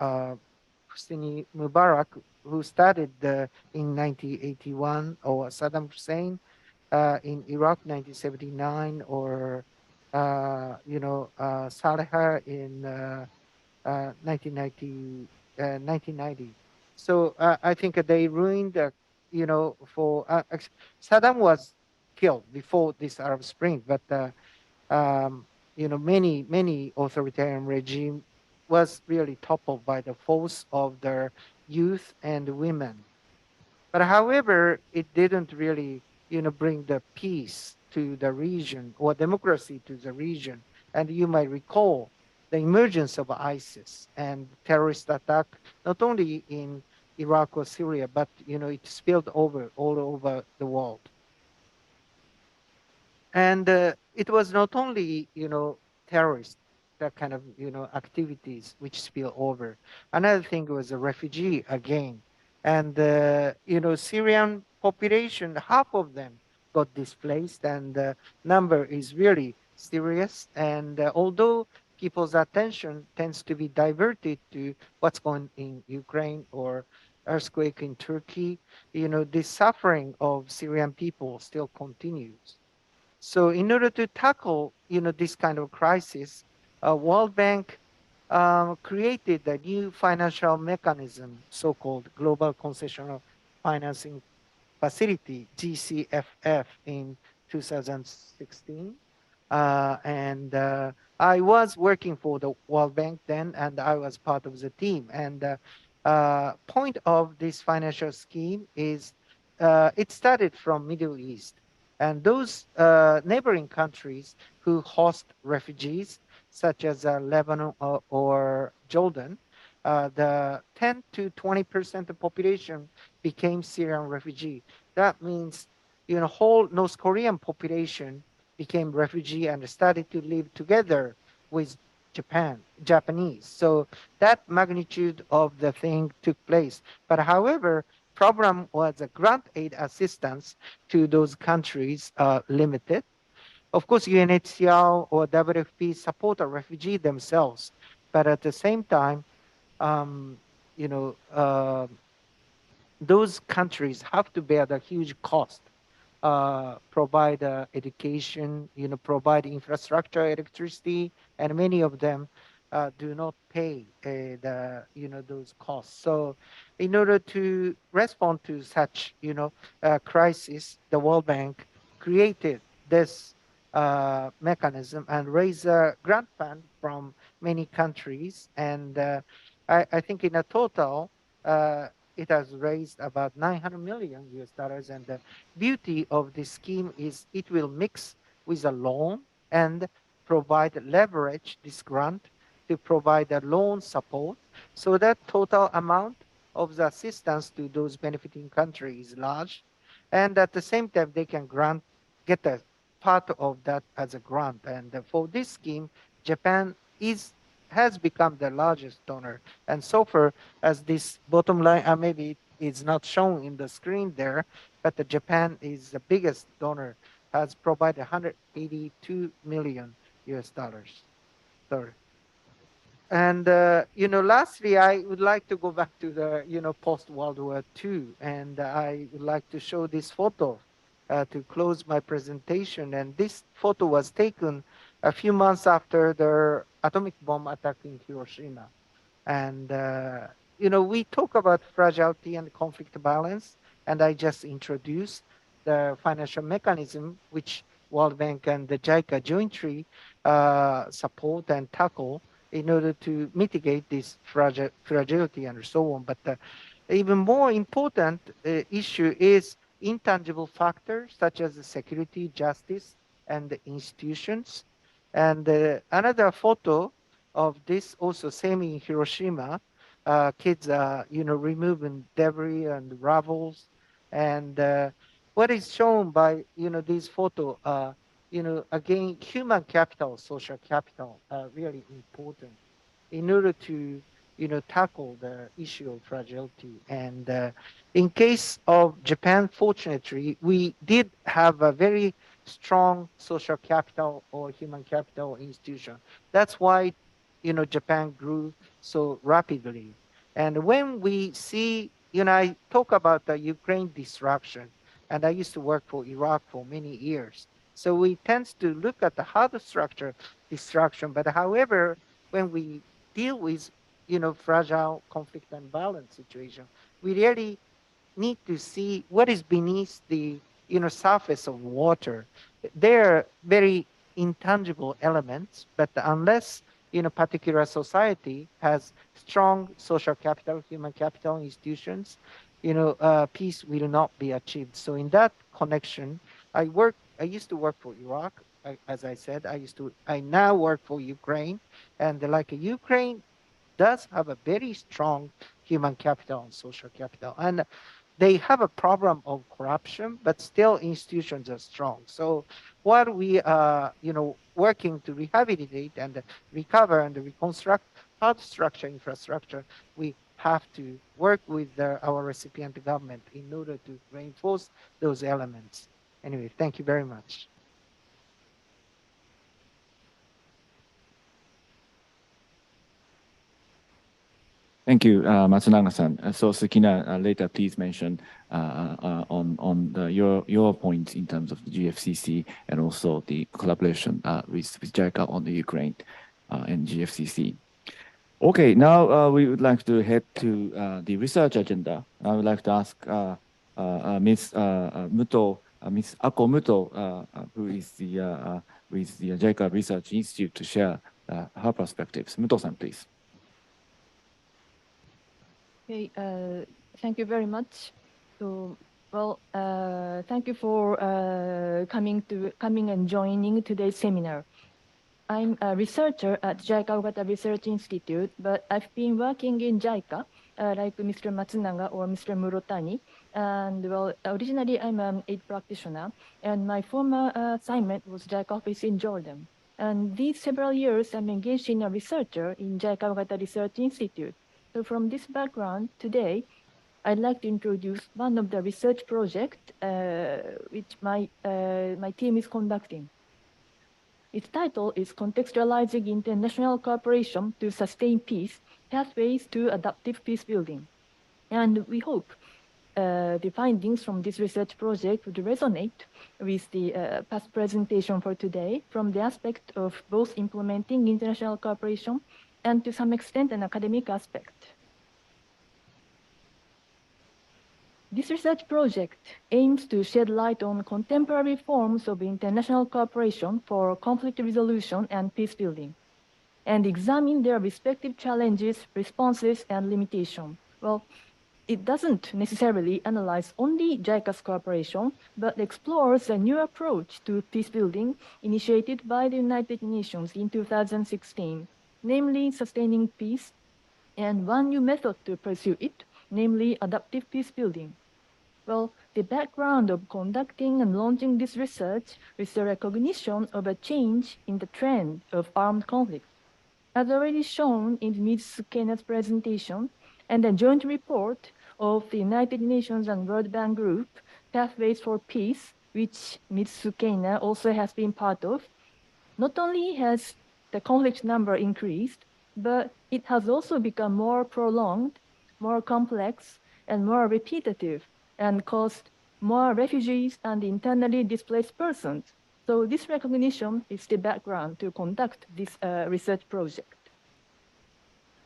Mubarak, who started in 1981, or Saddam Hussein in Iraq, 1979, or Saleh in 1990, 1990. So I think they ruined, Saddam was killed before this Arab Spring, but um, many authoritarian regime was really toppled by the force of their youth and women. But however, it didn't really, bring the peace to the region or democracy to the region. And you might recall the emergence of ISIS and terrorist attack, not only in Iraq or Syria, but it spilled over all over the world. And it was not only terrorist, that kind of activities which spill over. Another thing was a refugee again. And Syrian population, half of them got displaced, and the number is really serious. And although people's attention tends to be diverted to what's going in Ukraine or earthquake in Turkey, the suffering of Syrian people still continues. So in order to tackle, this kind of crisis, World Bank created a new financial mechanism, so-called Global Concessional Financing Facility, GCFF, in 2016. And I was working for the World Bank then, and I was part of the team. And point of this financial scheme is it started from Middle East, and those neighboring countries who host refugees, such as Lebanon or Jordan, the 10 to 20% of population became Syrian refugee. That means, whole North Korean population became refugee and started to live together with Japanese. So that magnitude of the thing took place. But however, problem was a grant aid assistance to those countries limited. Of course, UNHCR or WFP support a refugee themselves, but at the same time, um, you know, uh, those countries have to bear the huge cost, provide education, provide infrastructure, electricity, and many of them do not pay those costs. So, in order to respond to such, crisis, the World Bank created this mechanism and raised a grant fund from many countries. And I think in a total, it has raised about 900 million US dollars. And the beauty of this scheme is it will mix with a loan and provide leverage this grant to provide a loan support, so that total amount of the assistance to those benefiting countries is large. And at the same time, they can get a part of that as a grant. And for this scheme, Japan has become the largest donor. And so far, as this bottom line, maybe it's not shown in the screen there, but Japan is the biggest donor, has provided 182 million US dollars. Sorry. And lastly, I would like to go back to the post World War II, and I would like to show this photo to close my presentation. And this photo was taken a few months after the atomic bomb attack in Hiroshima. And, we talk about fragility and conflict balance, and I just introduced the financial mechanism which World Bank and the JICA jointly support and tackle in order to mitigate this fragility and so on. But even more important issue is intangible factors such as the security, justice, and the institutions. And another photo of this also same in Hiroshima, kids are removing debris and rubbles, and what is shown by, these photo, again, human capital, social capital are really important in order to, tackle the issue of fragility. And in case of Japan, fortunately, we did have a very strong social capital or human capital institution. That's why, Japan grew so rapidly. And when we see, I talk about the Ukraine disruption, and I used to work for Iraq for many years. So we tend to look at the hard structure destruction, but however, when we deal with, fragile conflict and balance situation, we really need to see what is beneath the, surface of water. They're very intangible elements, but unless, particular society has strong social capital, human capital institutions, peace will not be achieved. So in that connection, I used to work for Iraq. As I said, I now work for Ukraine, and like Ukraine does have a very strong human capital and social capital. And they have a problem of corruption, but still institutions are strong. So while we are, working to rehabilitate and recover and reconstruct hard structure infrastructure, we have to work with our recipient government in order to reinforce those elements. Anyway, thank you very much. Thank you, Matsunaga-san. So Soukeyna, later please mention on your points in terms of the GFCC and also the collaboration with JICA on the Ukraine and GFCC. Okay, now we would like to head to the research agenda. I would like to ask Ms. Muto, Ms. Ako Muto, who is with the JICA Research Institute, to share her perspectives. Muto-san, please. Okay, thank you very much. So, well, thank you for coming and joining today's seminar. I'm a researcher at JICA Ogata Research Institute, but I've been working in JICA, like Mr. Matsunaga or Mr. Murotani. And well, originally I'm an aid practitioner, and my former assignment was JICA office in Jordan. And these several years, I'm engaged in a researcher in JICA Ogata Research Institute. So from this background, today, I'd like to introduce one of the research projects which my team is conducting. Its title is Contextualizing International Cooperation to Sustain Peace, Pathways to Adaptive Peace Building. And we hope the findings from this research project would resonate with the past presentation for today from the aspect of both implementing international cooperation and to some extent an academic aspect. This research project aims to shed light on contemporary forms of international cooperation for conflict resolution and peace building, and examine their respective challenges, responses, and limitations. Well, it doesn't necessarily analyze only JICA's cooperation, but explores a new approach to peace building initiated by the United Nations in 2016. Namely sustaining peace, and one new method to pursue it, namely adaptive peace building. Well, the background of conducting and launching this research is the recognition of a change in the trend of armed conflict. As already shown in Ms. Soukeyna's presentation, and a joint report of the United Nations and World Bank Group, Pathways for Peace, which Ms. Soukeyna also has been part of, not only has the conflict number increased, but it has also become more prolonged, more complex, and more repetitive, and caused more refugees and internally displaced persons. So this recognition is the background to conduct this research project.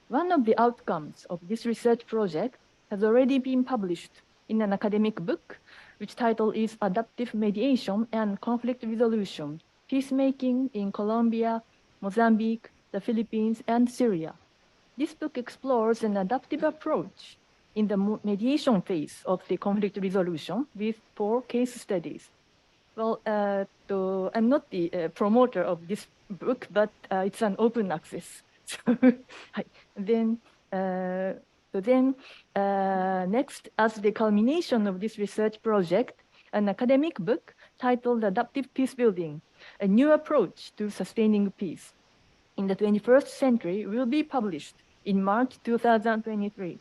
One of the outcomes of this research project has already been published in an academic book, which title is Adaptive Mediation and Conflict Resolution, Peacemaking in Colombia, Mozambique, the Philippines, and Syria. This book explores an adaptive approach in the mediation phase of the conflict resolution with 4 case studies. Well, I'm not the promoter of this book, but it's an open access. Next, as the culmination of this research project, an academic book titled Adaptive Peacebuilding, a new approach to sustaining peace in the 21st century will be published in March 2023.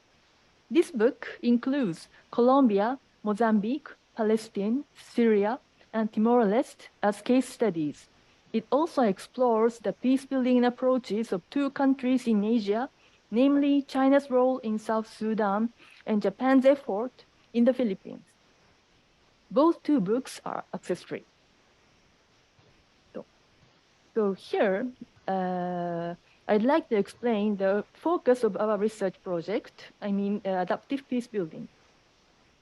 This book includes Colombia, Mozambique, Palestine, Syria, and Timor-Leste as case studies. It also explores the peacebuilding approaches of two countries in Asia, namely China's role in South Sudan and Japan's effort in the Philippines. Both two books are access-free. So here, I'd like to explain the focus of our research project, adaptive peacebuilding.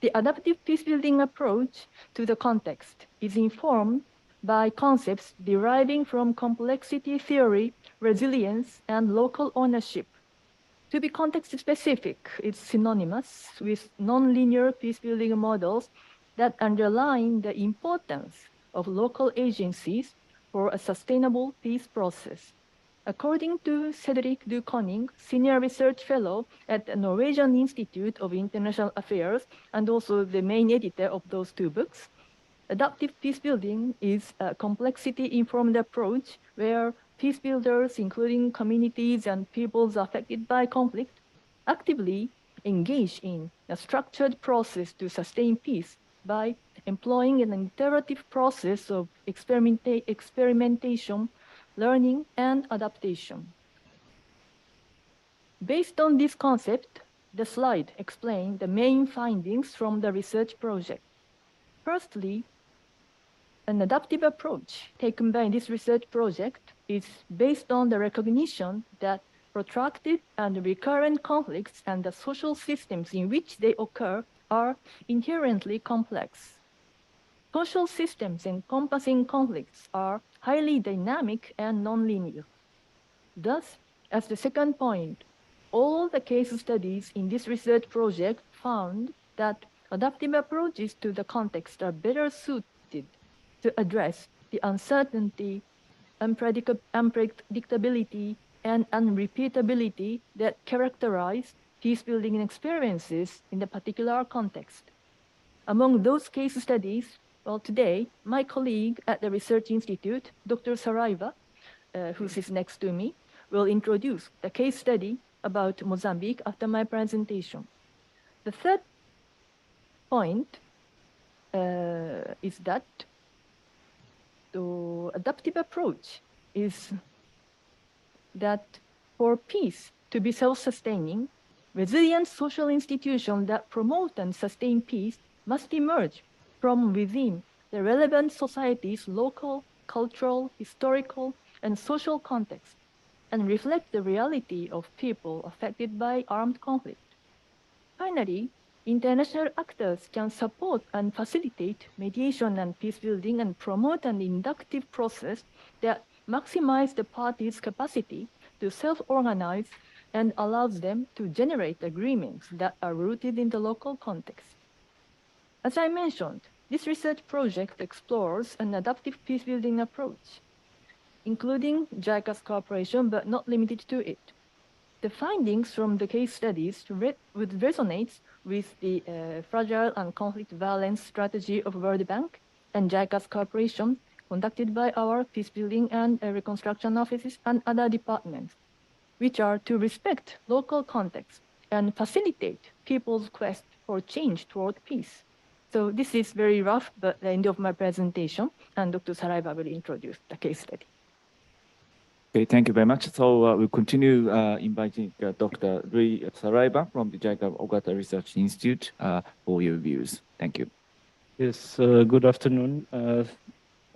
The adaptive peacebuilding approach to the context is informed by concepts deriving from complexity theory, resilience, and local ownership. To be context-specific, it's synonymous with nonlinear peacebuilding models that underline the importance of local agencies for a sustainable peace process. According to Cedric de Koning, Senior Research Fellow at the Norwegian Institute of International Affairs, and also the main editor of those two books, adaptive peacebuilding is a complexity-informed approach where peacebuilders, including communities and peoples affected by conflict, actively engage in a structured process to sustain peace by employing an iterative process of experimentation, learning, and adaptation. Based on this concept, the slide explains the main findings from the research project. Firstly, an adaptive approach taken by this research project is based on the recognition that protracted and recurrent conflicts and the social systems in which they occur are inherently complex. Social systems encompassing conflicts are highly dynamic and nonlinear. Thus, as the second point, all the case studies in this research project found that adaptive approaches to the context are better suited to address the uncertainty, unpredictability, and unrepeatability that characterize peacebuilding experiences in the particular context. Among those case studies, well, today, my colleague at the Research Institute, Dr. Saraiva, who sits next to me, will introduce the case study about Mozambique after my presentation. The third point is that the adaptive approach is that for peace to be self-sustaining, resilient social institutions that promote and sustain peace must emerge from within the relevant society's local, cultural, historical, and social context, and reflect the reality of people affected by armed conflict. Finally, international actors can support and facilitate mediation and peacebuilding and promote an inductive process that maximizes the parties' capacity to self-organize and allows them to generate agreements that are rooted in the local context. As I mentioned, this research project explores an adaptive peacebuilding approach, including JICA's cooperation, but not limited to it. The findings from the case studies would resonate with the fragile and conflict violence strategy of World Bank and JICA's cooperation conducted by our peacebuilding and reconstruction offices and other departments, which are to respect local context and facilitate people's quest for change toward peace. So this is very rough, but the end of my presentation, and Dr. Saraiva will introduce the case study. Okay, thank you very much. So we'll continue inviting Dr. Rui Saraiva from the JICA Ogata Research Institute for your views. Thank you. Yes, good afternoon. I'd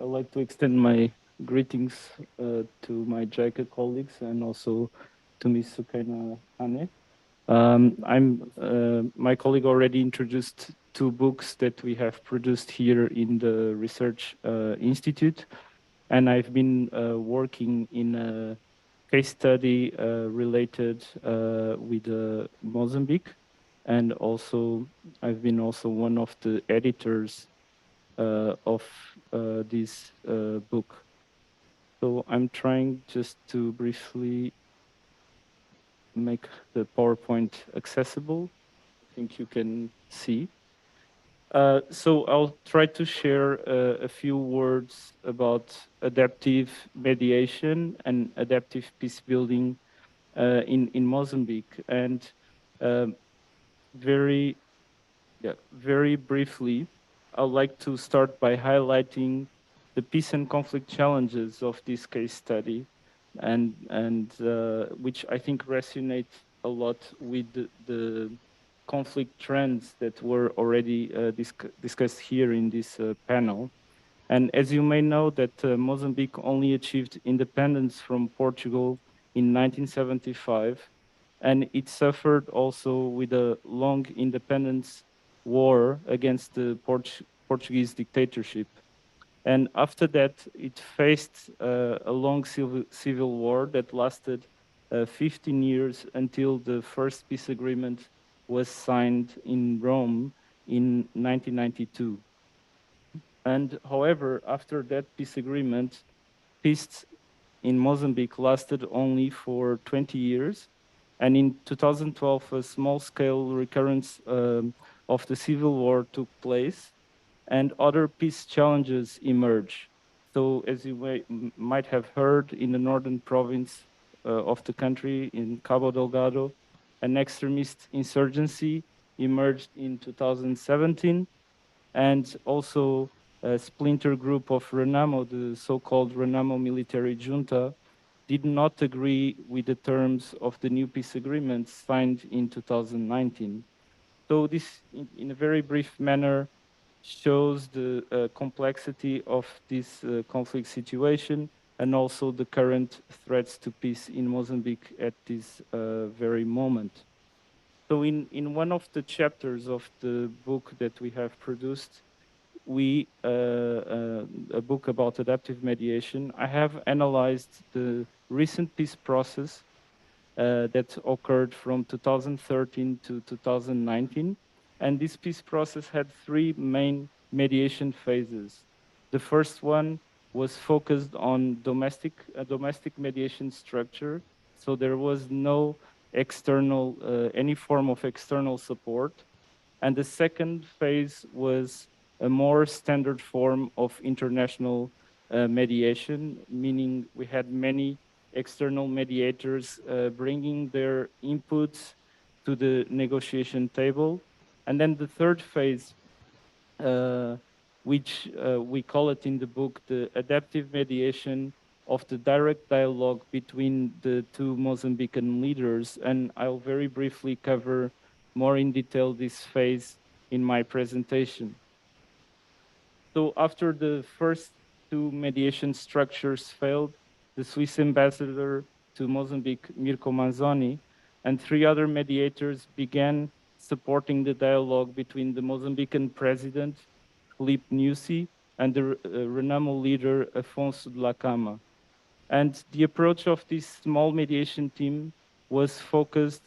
like to extend my greetings to my JICA colleagues and also to Ms. Soukeyna Kane. My colleague already introduced two books that we have produced here in the Research Institute. And I've been working in a case study related with Mozambique. And also, I've been also one of the editors of this book. So I'm trying just to briefly make the PowerPoint accessible. I think you can see. So I'll try to share a few words about adaptive mediation and adaptive peace building in Mozambique. And um, very briefly, I'd like to start by highlighting the peace and conflict challenges of this case study, and which I think resonate a lot with the conflict trends that were already discussed here in this panel. And as you may know, that Mozambique only achieved independence from Portugal in 1975, and it suffered also with a long independence war against the Portuguese dictatorship. And after that, it faced a long civil war that lasted 15 years until the first peace agreement was signed in Rome in 1992. And however, after that peace agreement, peace in Mozambique lasted only for 20 years. And in 2012, a small-scale recurrence of the civil war took place, and other peace challenges emerged. So as you might have heard, in the northern province of the country, in Cabo Delgado, an extremist insurgency emerged in 2017, and also a splinter group of Renamo, the so-called Renamo military junta, did not agree with the terms of the new peace agreement signed in 2019. So this, in a very brief manner, shows the complexity of this conflict situation and also the current threats to peace in Mozambique at this very moment. So in one of the chapters of the book that we have produced, a book about adaptive mediation, I have analyzed the recent peace process that occurred from 2013 to 2019. And this peace process had three main mediation phases. The first one was focused on domestic mediation structure. So there was no external, any form of external support. And the second phase was a more standard form of international mediation, meaning we had many external mediators bringing their inputs to the negotiation table. And then the third phase, which we call it in the book, the adaptive mediation of the direct dialogue between the two Mozambican leaders. And I'll very briefly cover more in detail this phase in my presentation. So after the first two mediation structures failed, the Swiss ambassador to Mozambique, Mirko Manzoni, and three other mediators began supporting the dialogue between the Mozambican president, Felipe Nyusi, and the Renamo leader, Afonso de la Cama. And the approach of this small mediation team was focused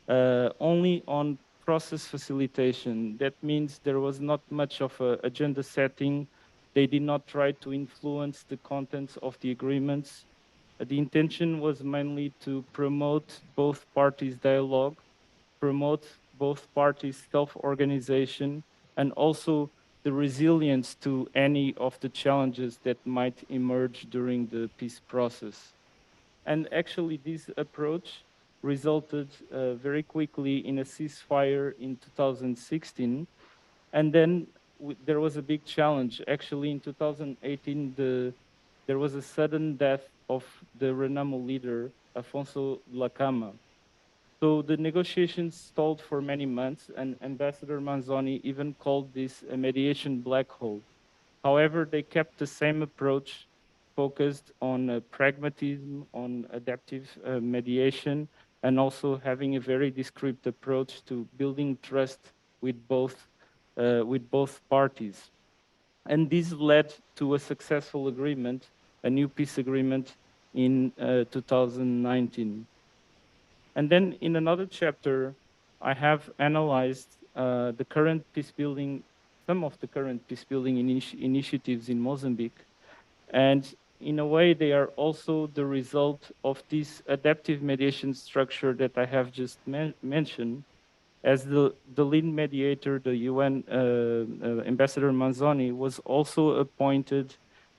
only on process facilitation. That means there was not much of an agenda setting. They did not try to influence the contents of the agreements. The intention was mainly to promote both parties' dialogue, promote both parties' self-organization, and also the resilience to any of the challenges that might emerge during the peace process. And actually, this approach resulted very quickly in a ceasefire in 2016. And then there was a big challenge. Actually, in 2018, there was a sudden death of the Renamo leader, Afonso de la Cama. So the negotiations stalled for many months, and Ambassador Manzoni even called this a mediation black hole. However, they kept the same approach, focused on pragmatism, on adaptive mediation, and also having a very discreet approach to building trust with both parties. And this led to a successful agreement, a new peace agreement in 2019. And then in another chapter, I have analyzed the current peacebuilding, some of the current peacebuilding initiatives in Mozambique. And in a way, they are also the result of this adaptive mediation structure that I have just mentioned. as the lead mediator, the UN Ambassador Manzoni was also appointed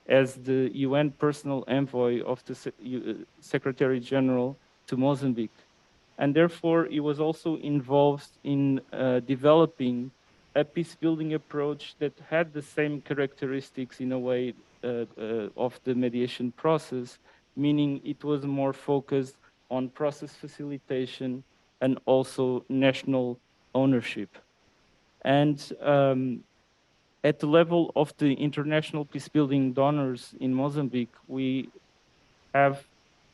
as the UN personal envoy of the Secretary General to Mozambique. And therefore, he was also involved in developing a peace-building approach that had the same characteristics in a way of the mediation process, meaning it was more focused on process facilitation and also national ownership. And at the level of the international peacebuilding donors in Mozambique, we have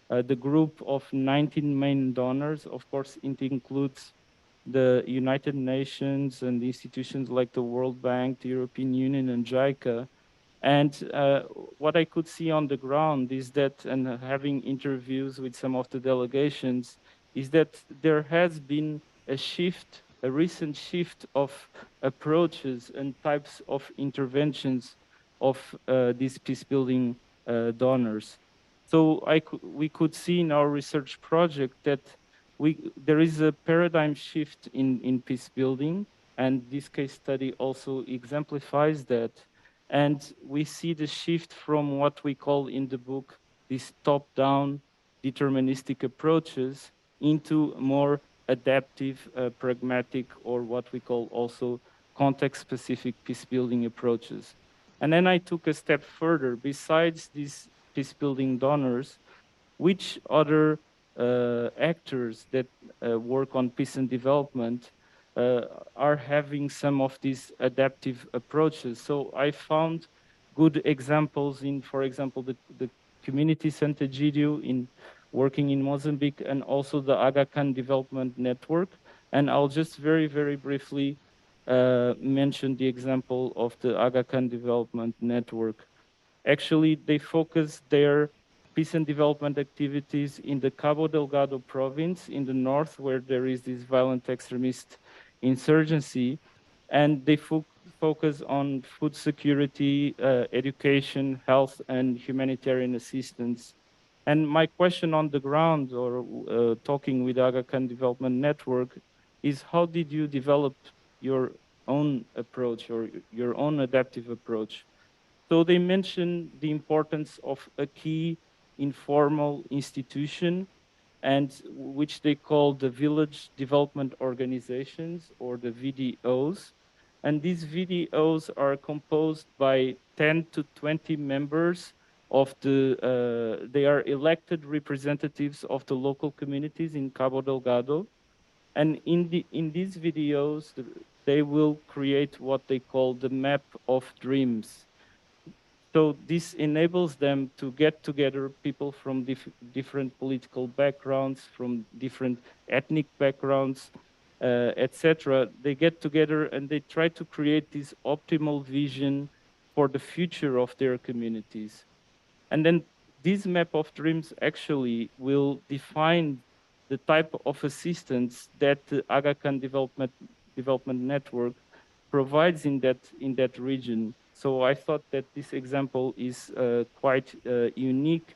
the group of 19 main donors. Of course, it includes the United Nations and institutions like the World Bank, the European Union, and JICA. And what I could see on the ground is that, and having interviews with some of the delegations, is that there has been a shift, a recent shift of approaches and types of interventions of these peacebuilding donors. So we could see in our research project that there is a paradigm shift in peacebuilding, and this case study also exemplifies that. And we see the shift from what we call in the book these top-down deterministic approaches into more adaptive, pragmatic, or what we call also context-specific peace-building approaches. And then I took a step further. Besides these peace-building donors, which other actors that work on peace and development are having some of these adaptive approaches? So I found good examples in, for example, the community Santa Gidio in working in Mozambique, and also the Aga Khan Development Network. And I'll just very, very briefly mention the example of the Aga Khan Development Network. Actually, they focus their peace and development activities in the Cabo Delgado province in the north, where there is this violent extremist insurgency, and they focus on food security, education, health, and humanitarian assistance. And my question on the ground, or talking with Aga Khan Development Network, is how did you develop your own approach or your own adaptive approach? So they mention the importance of a key informal institution, and which they call the Village Development Organizations, or the VDOs. And these VDOs are composed by 10 to 20 members of the, they are elected representatives of the local communities in Cabo Delgado. And in these videos, they will create what they call the map of dreams. So this enables them to get together people from different political backgrounds, from different ethnic backgrounds, etc. They get together and they try to create this optimal vision for the future of their communities. And then this map of dreams actually will define the type of assistance that the Aga Khan Development Network provides in that region. So I thought that this example is quite unique.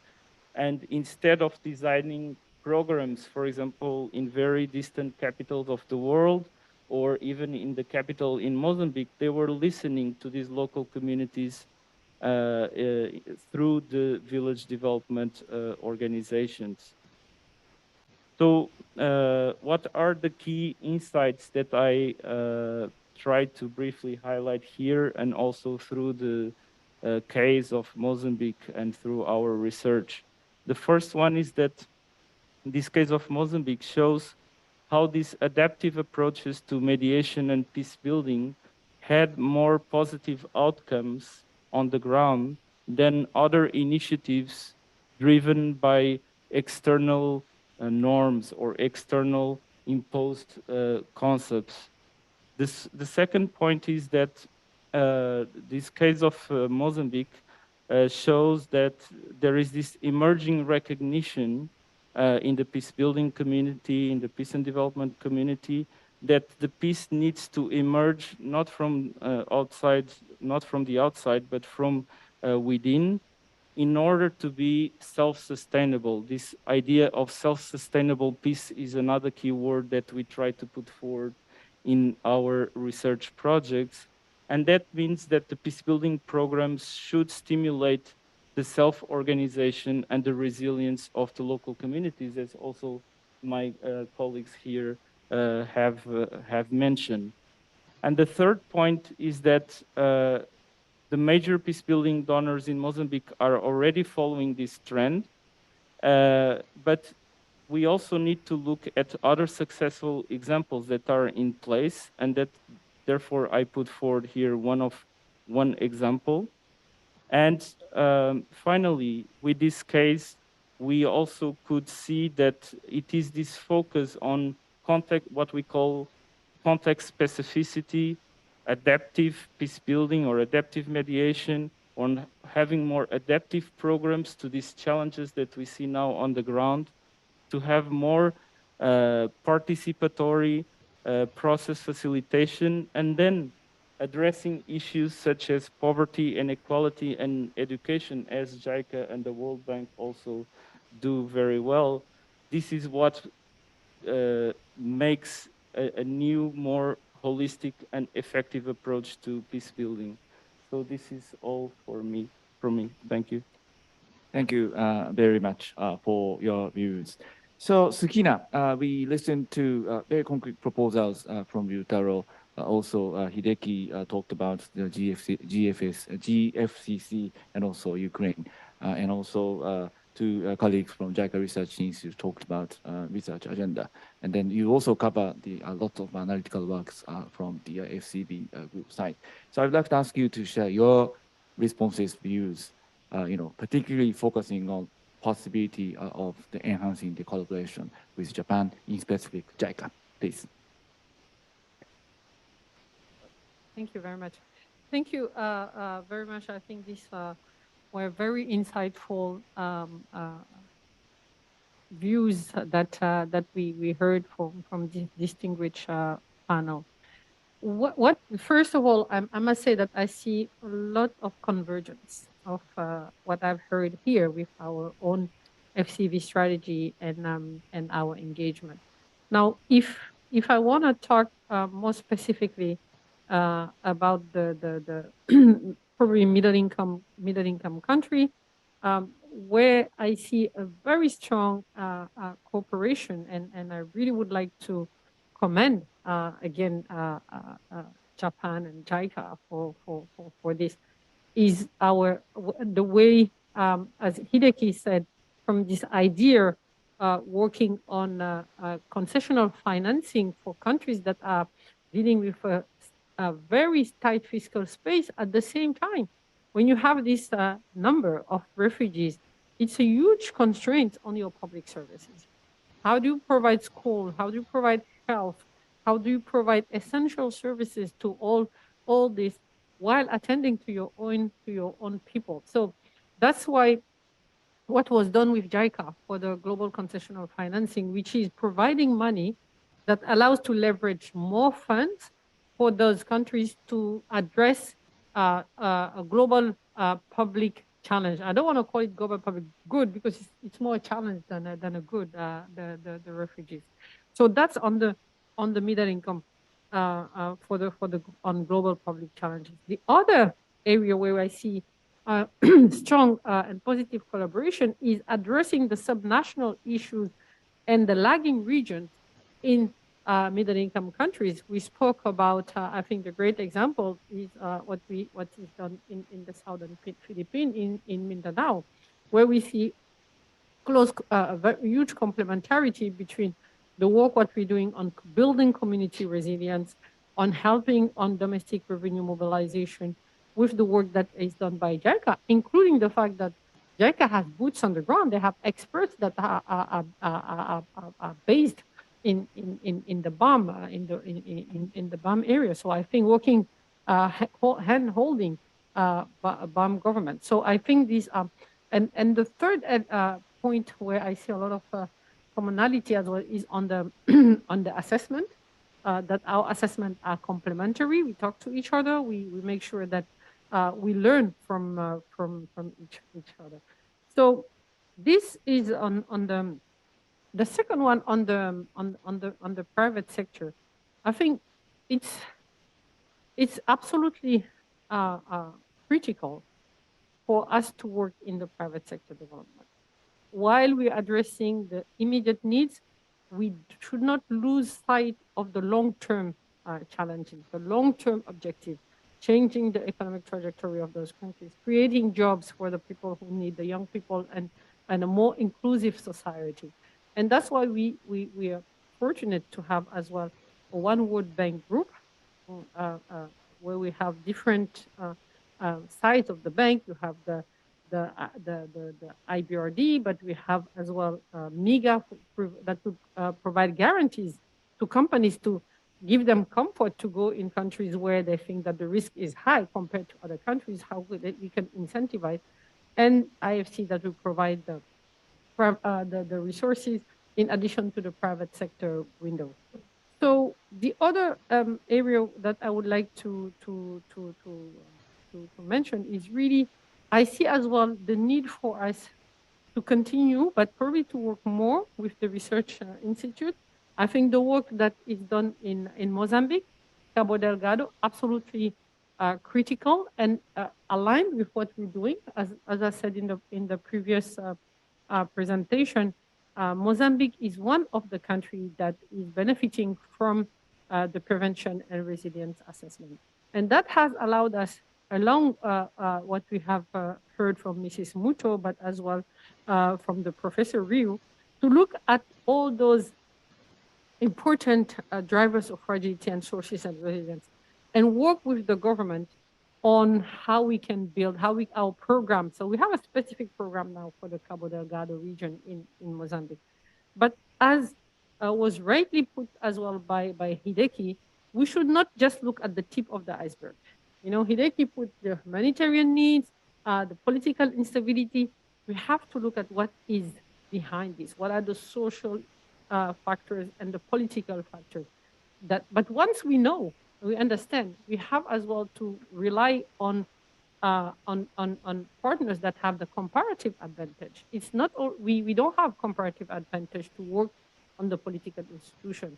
And instead of designing programs, for example, in very distant capitals of the world, or even in the capital in Mozambique, they were listening to these local communities through the village development organizations. So what are the key insights that I tried to briefly highlight here, and also through the case of Mozambique and through our research? The first one is that this case of Mozambique shows how these adaptive approaches to mediation and peace building had more positive outcomes on the ground than other initiatives driven by external norms or external imposed concepts. The second point is that this case of Mozambique shows that there is this emerging recognition in the peace building community, in the peace and development community, that the peace needs to emerge not from outside, not from the outside, but from within, in order to be self-sustainable. This idea of self-sustainable peace is another key word that we try to put forward in our research projects. And that means that the peacebuilding programs should stimulate the self-organization and the resilience of the local communities, as also my colleagues here have mentioned. And the third point is that the major peacebuilding donors in Mozambique are already following this trend, but we also need to look at other successful examples that are in place, and that therefore I put forward here one example. And finally, with this case, we also could see that it is this focus on context, what we call context specificity, adaptive peacebuilding or adaptive mediation, on having more adaptive programs to these challenges that we see now on the ground, to have more participatory process facilitation, and then addressing issues such as poverty, inequality, and education, as JICA and the World Bank also do very well. This is what makes a new, more holistic and effective approach to peace building. So this is all from me. Thank you. Thank you very much for your views. So, Soukeyna, we listened to very concrete proposals from Ryutaro. Also, Hideki talked about the GFCC, and also Ukraine, and also two colleagues from JICA Research Institute talked about research agenda. And then you also cover a lot of analytical works from the FCV Group side. So I'd like to ask you to share your responses, views, particularly focusing on possibility of enhancing the collaboration with Japan, in specific JICA, please. Thank you very much. Thank you very much. I think these were very insightful views that we heard from this distinguished panel. First of all, I must say that I see a lot of convergence of what I've heard here with our own FCV strategy and our engagement. Now, if I want to talk more specifically about the probably middle income country, where I see a very strong cooperation, and I really would like to commend again Japan and JICA for this, is the way, as Hideki said, from this idea working on concessional financing for countries that are dealing with a very tight fiscal space. At the same time, when you have this number of refugees, it's a huge constraint on your public services. How do you provide school? How do you provide health? How do you provide essential services to all this while attending to your own people? So that's why what was done with JICA for the global concessional financing, which is providing money that allows to leverage more funds for those countries to address a global public challenge. I don't want to call it global public good, because it's more a challenge than a good, the refugees. So that's on the middle income on global public challenges. The other area where I see strong and positive collaboration is addressing the subnational issues and the lagging regions in middle income countries. We spoke about, I think the great example is what is done in the southern Philippines, in Mindanao, where we see huge complementarity between the work what we're doing on building community resilience, on helping on domestic revenue mobilization, with the work that is done by JICA, including the fact that JICA has boots on the ground. They have experts that are based in the BAM in the BAM area. So I think working hand holding BAM government. So I think these are, and the third point where I see a lot of commonality as well is on the on the assessment. That our assessments are complementary. We talk to each other. We make sure that we learn from each other. So this is on the second one on the private sector. I think it's absolutely critical for us to work in the private sector development. While we're addressing the immediate needs, we should not lose sight of the long-term challenges, the long-term objective, changing the economic trajectory of those countries, creating jobs for the people who need, the young people, and a more inclusive society. And that's why we are fortunate to have as well a One World Bank group where we have different sides of the bank. You have the IBRD, but we have as well MIGA that would provide guarantees to companies to give them comfort to go in countries where they think that the risk is high compared to other countries, how we can incentivize. And IFC that will provide the resources in addition to the private sector window. So the other area that I would like to mention is really, I see as well the need for us to continue, but probably to work more with the research institute. I think the work that is done in Mozambique, Cabo Delgado, absolutely critical and aligned with what we're doing. As I said in the previous presentation, Mozambique is one of the countries that is benefiting from the prevention and resilience assessment. And that has allowed us, along what we have heard from Mrs. Muto, but as well from the Professor Ryu, to look at all those important drivers of fragility and sources and resilience, and work with the government on how we can build, our program. So we have a specific program now for the Cabo Delgado region in Mozambique. But as was rightly put as well by Hideki, we should not just look at the tip of the iceberg. You know, Hideki put the humanitarian needs, the political instability. We have to look at what is behind this. What are the social factors and the political factors? But once we know, we understand, we have as well to rely on partners that have the comparative advantage. It's not all, we don't have comparative advantage to work on the political institution,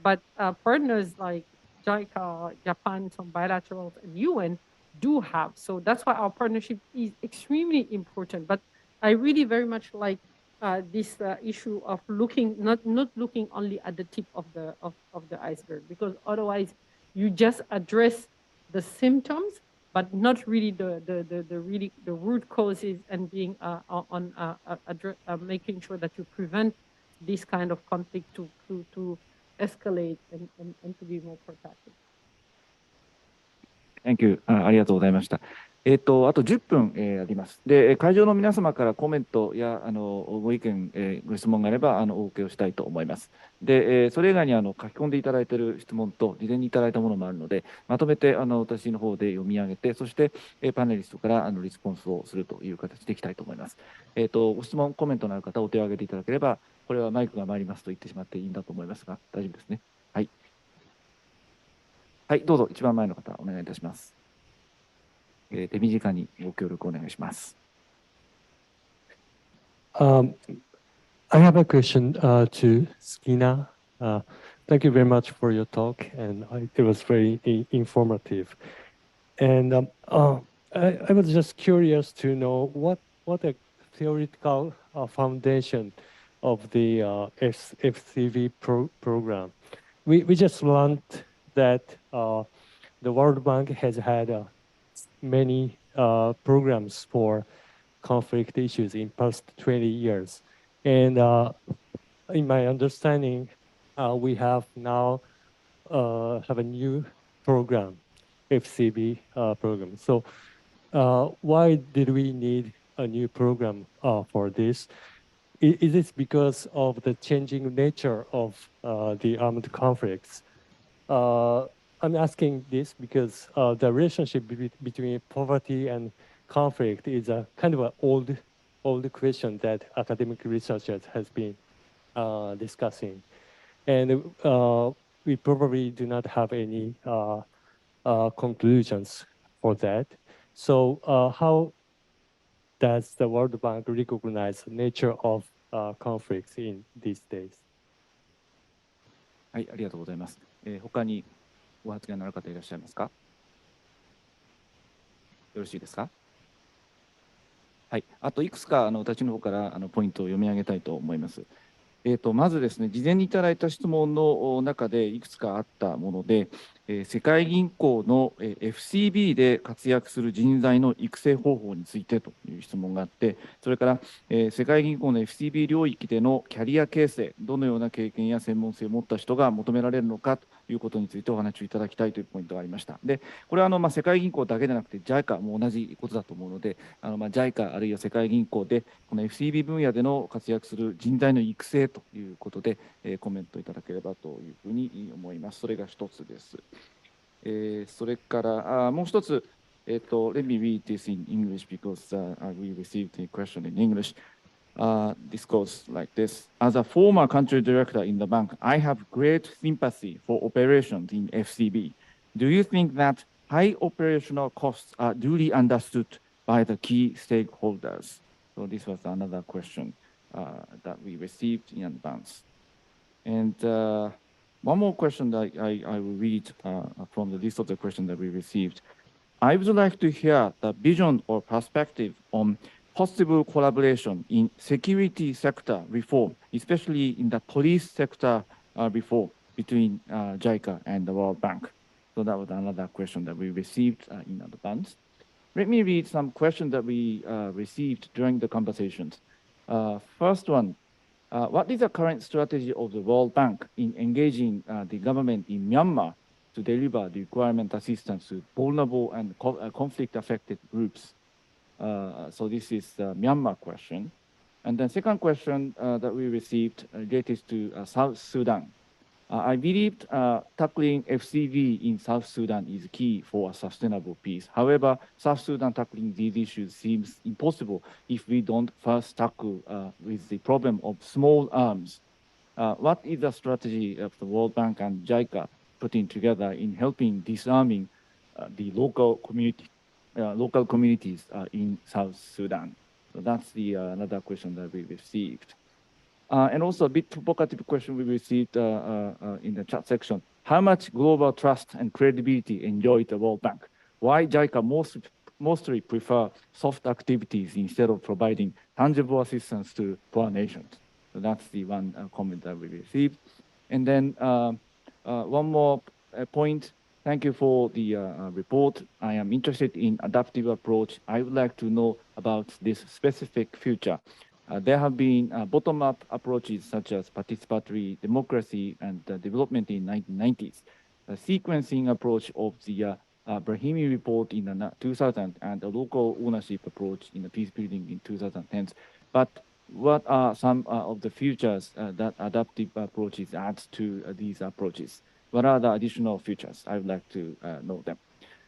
but partners like JICA, Japan, some bilaterals, and UN do have. So that's why our partnership is extremely important. But I really very much like this issue of looking, not looking only at the tip of the iceberg, because otherwise you just address the symptoms, but not really the root causes, and being making sure that you prevent this kind of conflict to escalate and to be more proactive. Thank you. ありがとうございました。あと10分、あります。で、会場の皆様からコメントやご意見、ご質問があればお受けをしたいと思います。で、それ以外に書き込んでいただいている質問と事前にいただいたものもあるので、まとめて私の方で読み上げて、そしてパネリストからリスポンスをするという形でいきたいと思います。ご質問、コメントのある方、お手を挙げていただければ、これはマイクが参りますと言ってしまっていいんだと思いますが、大丈夫ですね。はい。はい、どうぞ、一番前の方、お願いいたします。手短にご協力お願いします。I have a question to Soukeyna. Thank you very much for your talk, and it was very informative. And I was just curious to know what a theoretical foundation of the FCV program. We just learned that the World Bank has had many programs for conflict issues in past 20 years. And in my understanding, we have now have a new program, FCV program. So why did we need a new program for this? Is this because of the changing nature of the armed conflicts? I'm asking this because the relationship between poverty and conflict is a kind of an old question that academic researchers has been discussing, and we probably do not have any conclusions for that. So how does the World Bank recognize the nature of conflicts in these days? はい、ありがとうございます。他にご発言のある方いらっしゃいますか？よろしいですか？はい、あといくつか私の方からポイントを読み上げたいと思います。まずですね、事前にいただいた質問の中でいくつかあったもので、世界銀行の FCB で活躍する人材の育成方法についてという質問があって、それから世界銀行の FCB 領域でのキャリア形成、どのような経験や専門性を持った人が求められるのかということについてお話をいただきたいというポイントがありました。で、これは世界銀行だけでなくて JICA も同じことだと思うので、JICA あるいは世界銀行でこの FCB 分野での活躍する人材の育成ということで、コメントいただければというふうに思います。それが一つです。それからもう一つ、let me read this in English because we received a question in English. This goes like this. As a former country director in the bank, I have great sympathy for operations in FCB. Do you think that high operational costs are duly understood by the key stakeholders? So this was another question that we received in advance. And one more question that I will read from the list of the questions that we received. I would like to hear the vision or perspective on possible collaboration in security sector reform, especially in the police sector reform between JICA and the World Bank. So that was another question that we received in advance. Let me read some questions that we received during the conversations. First one, what is the current strategy of the World Bank in engaging the government in Myanmar to deliver the requirement assistance to vulnerable and conflict-affected groups? So this is the Myanmar question. And then second question that we received related to South Sudan. I believe tackling FCV in South Sudan is key for a sustainable peace. However, South Sudan tackling these issues seems impossible if we don't first tackle with the problem of small arms. What is the strategy of the World Bank and JICA putting together in helping disarming the local communities in South Sudan? So that's the another question that we received. And also a bit provocative question we received in the chat section. How much global trust and credibility enjoy the World Bank? Why JICA mostly prefer soft activities instead of providing tangible assistance to poor nations? So that's the one comment that we received. And then one more point. Thank you for the report. I am interested in adaptive approach. I would like to know about this specific future. There have been bottom-up approaches such as participatory democracy and development in 1990s. The sequencing approach of the Brahimi report in 2000 and the local ownership approach in the peacebuilding in 2010s. But what are some of the features that adaptive approaches add to these approaches? What are the additional features? I would like to know them.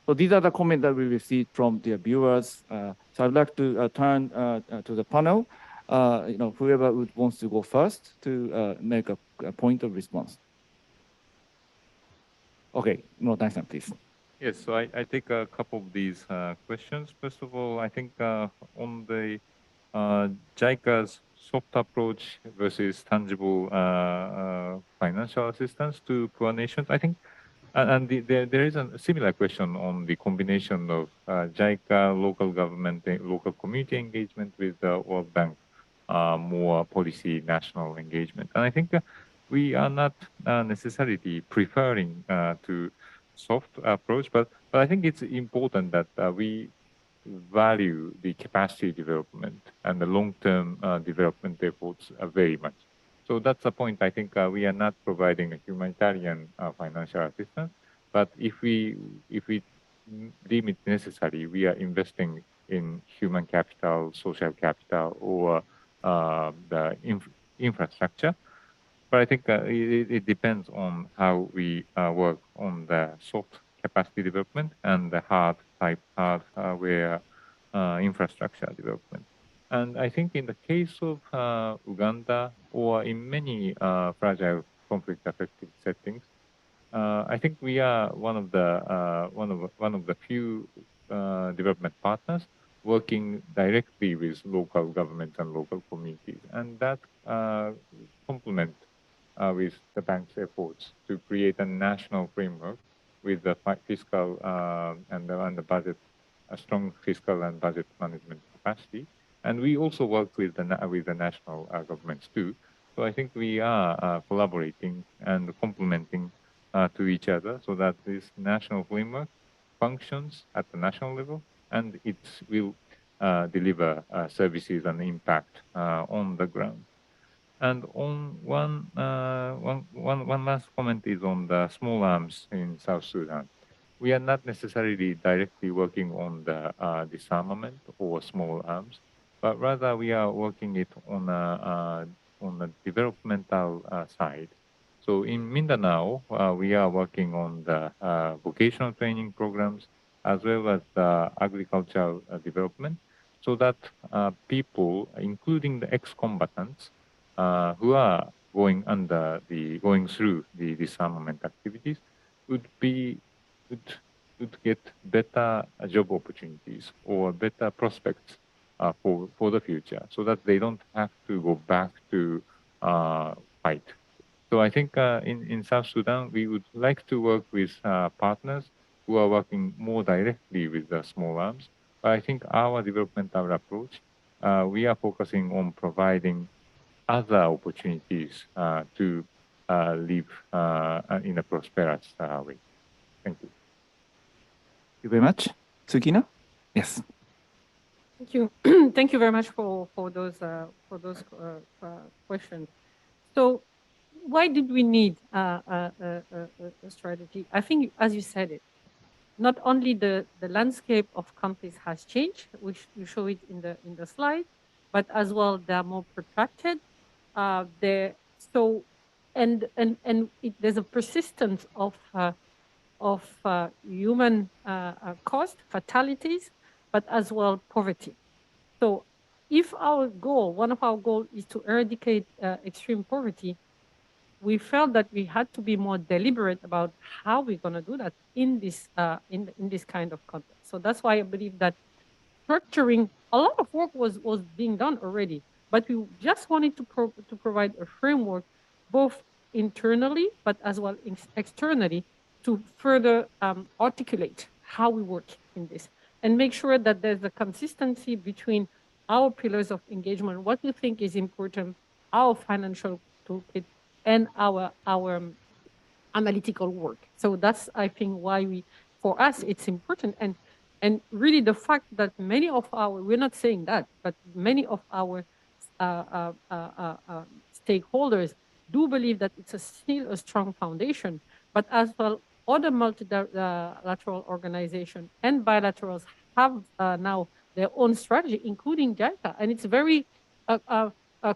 So these are the comments that we received from the viewers. So I'd like to turn to the panel. Whoever wants to go first to make a point of response. Okay, Murotani-san, please. Yes, so I take a couple of these questions. First of all, I think on the JICA's soft approach versus tangible financial assistance to poor nations, I think, and there is a similar question on the combination of JICA, local government, local community engagement with the World Bank, more policy national engagement. And I think we are not necessarily preferring to soft approach, but I think it's important that we value the capacity development and the long-term development efforts very much. So that's the point. I think we are not providing a humanitarian financial assistance, but if we deem it necessary, we are investing in human capital, social capital, or the infrastructure. But I think it depends on how we work on the soft capacity development and the hardware infrastructure development. And I think in the case of Uganda or in many fragile conflict-affected settings, I think we are one of the few development partners working directly with local governments and local communities, and that complement with the bank's efforts to create a national framework with the fiscal and the budget, a strong fiscal and budget management capacity. And we also work with the national governments too. So I think we are collaborating and complementing to each other so that this national framework functions at the national level and it will deliver services and impact on the ground. And on one last comment is on the small arms in South Sudan. We are not necessarily directly working on the disarmament or small arms, but rather we are working it on a developmental side. So in Mindanao, we are working on the vocational training programs as well as the agricultural development, so that people, including the ex-combatants, who are going through the disarmament activities, would get better job opportunities or better prospects for the future, so that they don't have to go back to fight. So I think in South Sudan, we would like to work with partners who are working more directly with the small arms. But I think our developmental approach, we are focusing on providing other opportunities to live in a prosperous way. Thank you. Thank you very much. Soukeyna? Yes. Thank you. Thank you very much for those questions. So, why did we need a strategy? I think, as you said it, not only the landscape of conflicts has changed, which you show it in the slide, but as well they are more protracted. There's a persistence of human cost, fatalities, but as well poverty. So if our goal, one of our goals is to eradicate extreme poverty, we felt that we had to be more deliberate about how we're going to do that in this kind of context. So that's why I believe that structuring, a lot of work was being done already, but we just wanted to provide a framework, both internally, but as well externally, to further articulate how we work in this and make sure that there's a consistency between our pillars of engagement, what we think is important, our financial toolkit, and our analytical work. So that's, I think, why for us, it's important. And really the fact that many of we're not saying that, but many of our stakeholders do believe that it's still a strong foundation, but as well, other multilateral organizations and bilaterals have now their own strategy, including JICA, and it's very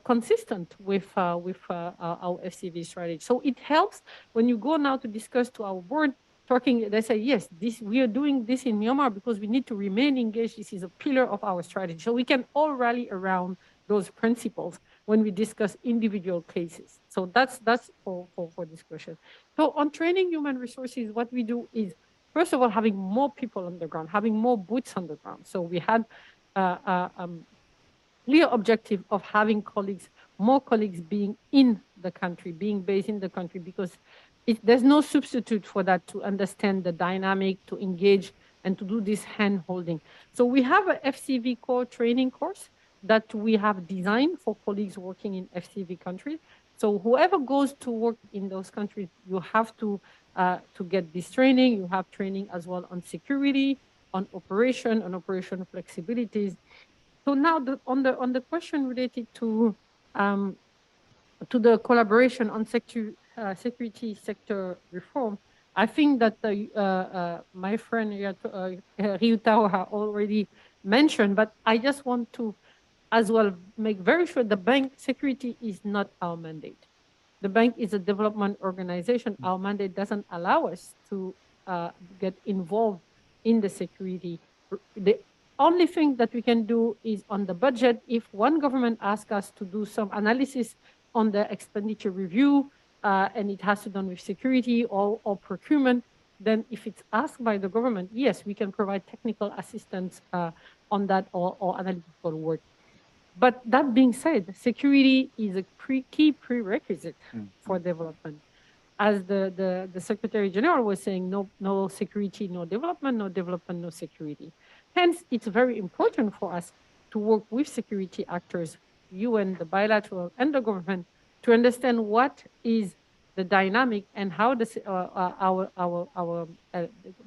consistent with our FCV strategy. So it helps when you go now to discuss to our board, they say, yes, we are doing this in Myanmar because we need to remain engaged. This is a pillar of our strategy. So we can all rally around those principles when we discuss individual cases. So that's for discussion. So on training human resources, what we do is, first of all, having more people on the ground, having more boots on the ground. So we had clear objective of having more colleagues being in the country, being based in the country, because there's no substitute for that, to understand the dynamic, to engage, and to do this hand-holding. So we have a FCV core training course that we have designed for colleagues working in FCV countries. So whoever goes to work in those countries, you have to get this training. You have training as well on security, on operation flexibilities. So now on the question related to the collaboration on security sector reform, I think that my friend Ryutaro has already mentioned, but I just want to as well make very sure the bank security is not our mandate. The bank is a development organization. Our mandate doesn't allow us to get involved in the security. The only thing that we can do is on the budget. If one government asks us to do some analysis on the expenditure review, and it has to be done with security or procurement, then if it's asked by the government, yes, we can provide technical assistance on that or analytical work. But that being said, security is a key prerequisite for development. as the Secretary General was saying, no security, no development, no development, no security. Hence, it's very important for us to work with security actors, UN, the bilateral, and the government, to understand what is the dynamic and how our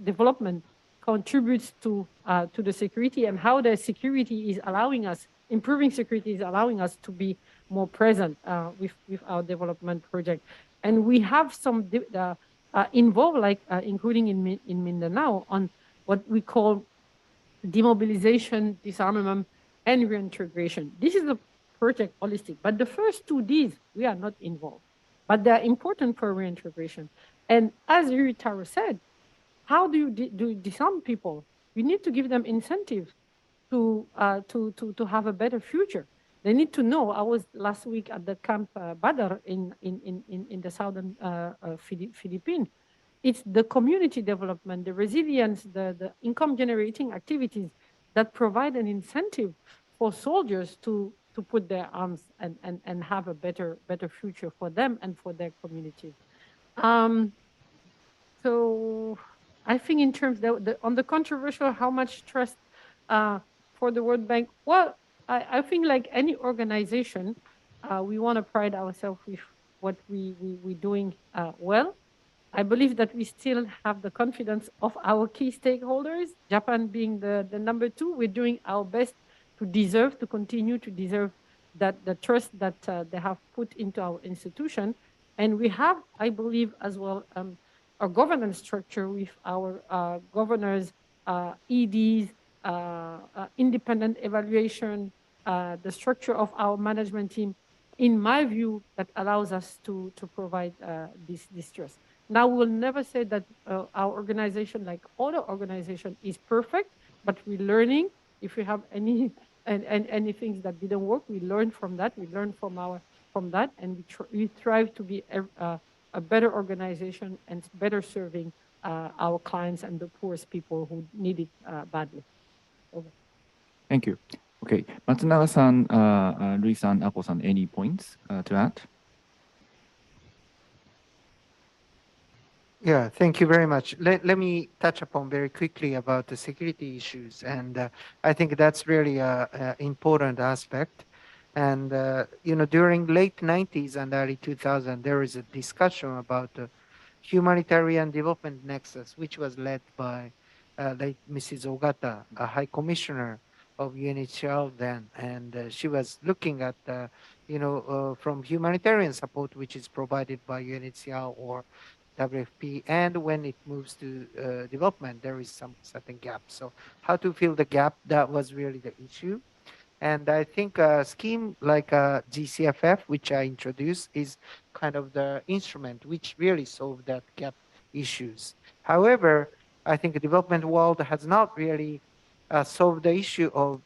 development contributes to the security, and how the security is allowing us, improving security is allowing us to be more present with our development project. And we have some involved, like including in Mindanao, on what we call demobilization, disarmament, and reintegration. This is a project holistic, but the first two Ds, we are not involved, but they're important for reintegration. And as Ryutaro said, how do you disarm people? You need to give them incentives to have a better future. They need to know. I was last week at the Camp Badar in the southern Philippines. It's the community development, the resilience, the income generating activities that provide an incentive for soldiers to put their arms and have a better future for them and for their communities. So I think in terms on the controversial, how much trust for the World Bank? Well, I think like any organization, we want to pride ourselves with what we're doing well. I believe that we still have the confidence of our key stakeholders, Japan being the number two. We're doing our best to continue to deserve the trust that they have put into our institution. And we have, I believe, as well, a governance structure with our governors, EDs, independent evaluation, the structure of our management team, in my view, that allows us to provide this trust. Now, we'll never say that our organization, like other organizations, is perfect, but we're learning. If we have any things that didn't work, we learn from that. We learn from that, and we strive to be a better organization and better serving our clients and the poorest people who need it badly. Over. Thank you. Okay, Matsunaga-san, Rui-san, Ako-san, any points to add? Yeah, thank you very much. Let me touch upon very quickly about the security issues. And I think that's really an important aspect. And, during late 90s and early 2000, there is a discussion about the humanitarian development nexus, which was led by late Mrs. Ogata, a high commissioner of UNHCR then. And she was looking at, from humanitarian support, which is provided by UNHCR or WFP, and when it moves to development, there is some certain gap. So how to fill the gap, that was really the issue. And I think a scheme like GCFF, which I introduced, is kind of the instrument which really solved that gap issues. However, I think the development world has not really solved the issue of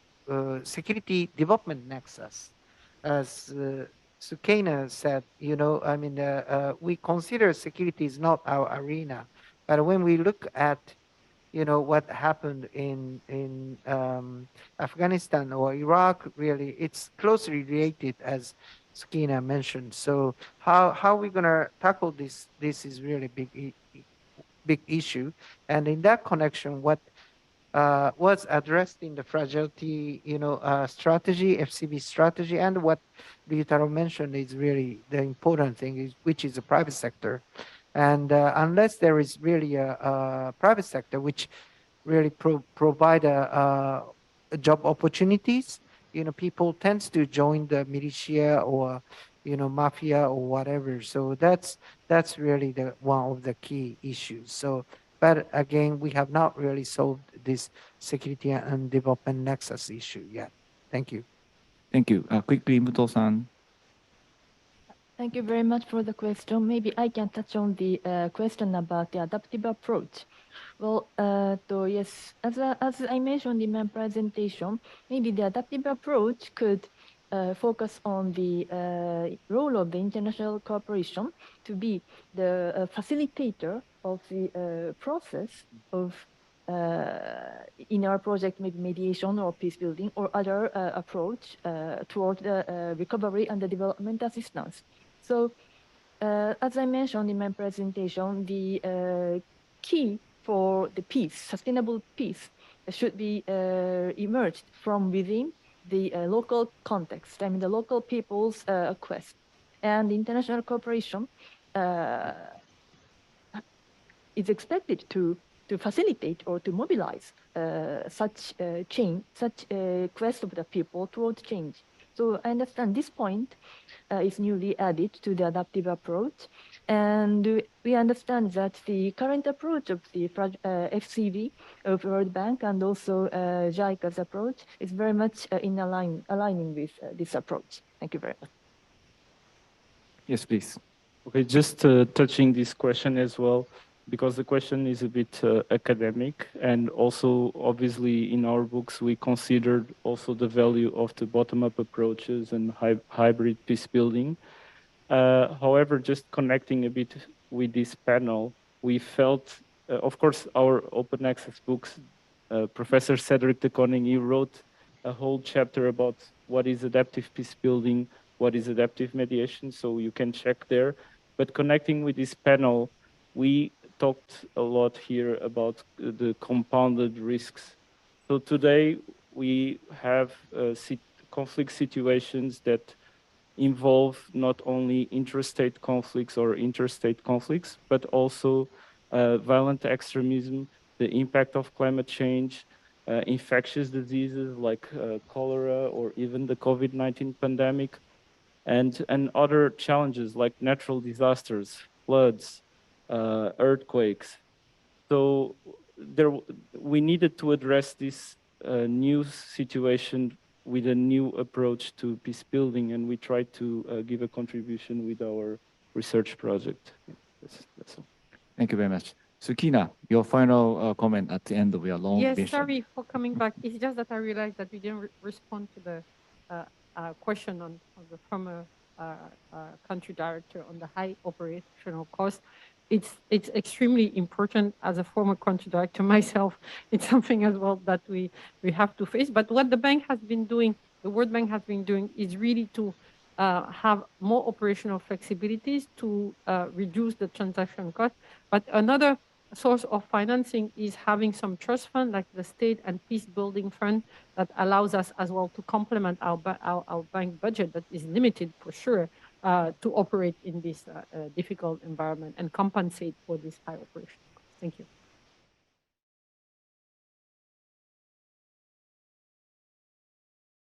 security development nexus. As Soukeyna said, we consider security is not our arena, but when we look at, what happened in Afghanistan or Iraq, really, it's closely related, as Soukeyna mentioned. So how are we gonna tackle this? This is really big issue, and in that connection, what was addressed in the fragility, strategy, FCV strategy, and what Ryutaro mentioned is really the important thing, which is the private sector. And unless there is really a private sector which really provide job opportunities, people tends to join the militia or mafia or whatever. So that's really one of the key issues. So. But again, we have not really solved this security and development nexus issue yet. Thank you. Thank you. Quickly, Muto-san. Thank you very much for the question. Maybe I can touch on the question about the adaptive approach. Well, yes, as I mentioned in my presentation, maybe the adaptive approach could focus on the role of the international cooperation to be the facilitator of the process of, in our project, maybe mediation or peace building or other approach toward the recovery and the development assistance. So as I mentioned in my presentation, the key for the peace, sustainable peace, should be emerged from within the local context, I mean the local people's quest. And international cooperation is expected to facilitate or to mobilize such a quest of the people towards change. So I understand this point is newly added to the adaptive approach. And we understand that the current approach of the FCV of World Bank and also JICA's approach is very much in aligning with this approach. Thank you very much. Yes, please. Okay, just touching this question as well, because the question is a bit academic, and also obviously in our books we considered also the value of the bottom-up approaches and hybrid peace building. However, just connecting a bit with this panel, we felt, of course, our open access books, Professor Cedric de Koning, he wrote a whole chapter about what is adaptive peace building, what is adaptive mediation, so you can check there. But connecting with this panel, we talked a lot here about the compounded risks. So today we have conflict situations that involve not only intrastate conflicts or interstate conflicts, but also violent extremism, the impact of climate change, infectious diseases like cholera or even the COVID-19 pandemic, and other challenges like natural disasters, floods, earthquakes. So we needed to address this new situation with a new approach to peace building, and we tried to give a contribution with our research project. That's all. Thank you very much. Soukeyna, your final comment at the end of your long Yes, mission. sorry for coming back. It's just that I realized that we didn't respond to the question on the former country director on the high operational cost. It's extremely important as a former country director myself. It's something as well that we have to face. But what the bank has been doing, the World Bank has been doing, is really to have more operational flexibilities to reduce the transaction cost. But another source of financing is having some trust fund like the state and peace building fund that allows us as well to complement our bank budget that is limited for sure to operate in this difficult environment and compensate for this high operation. Thank you.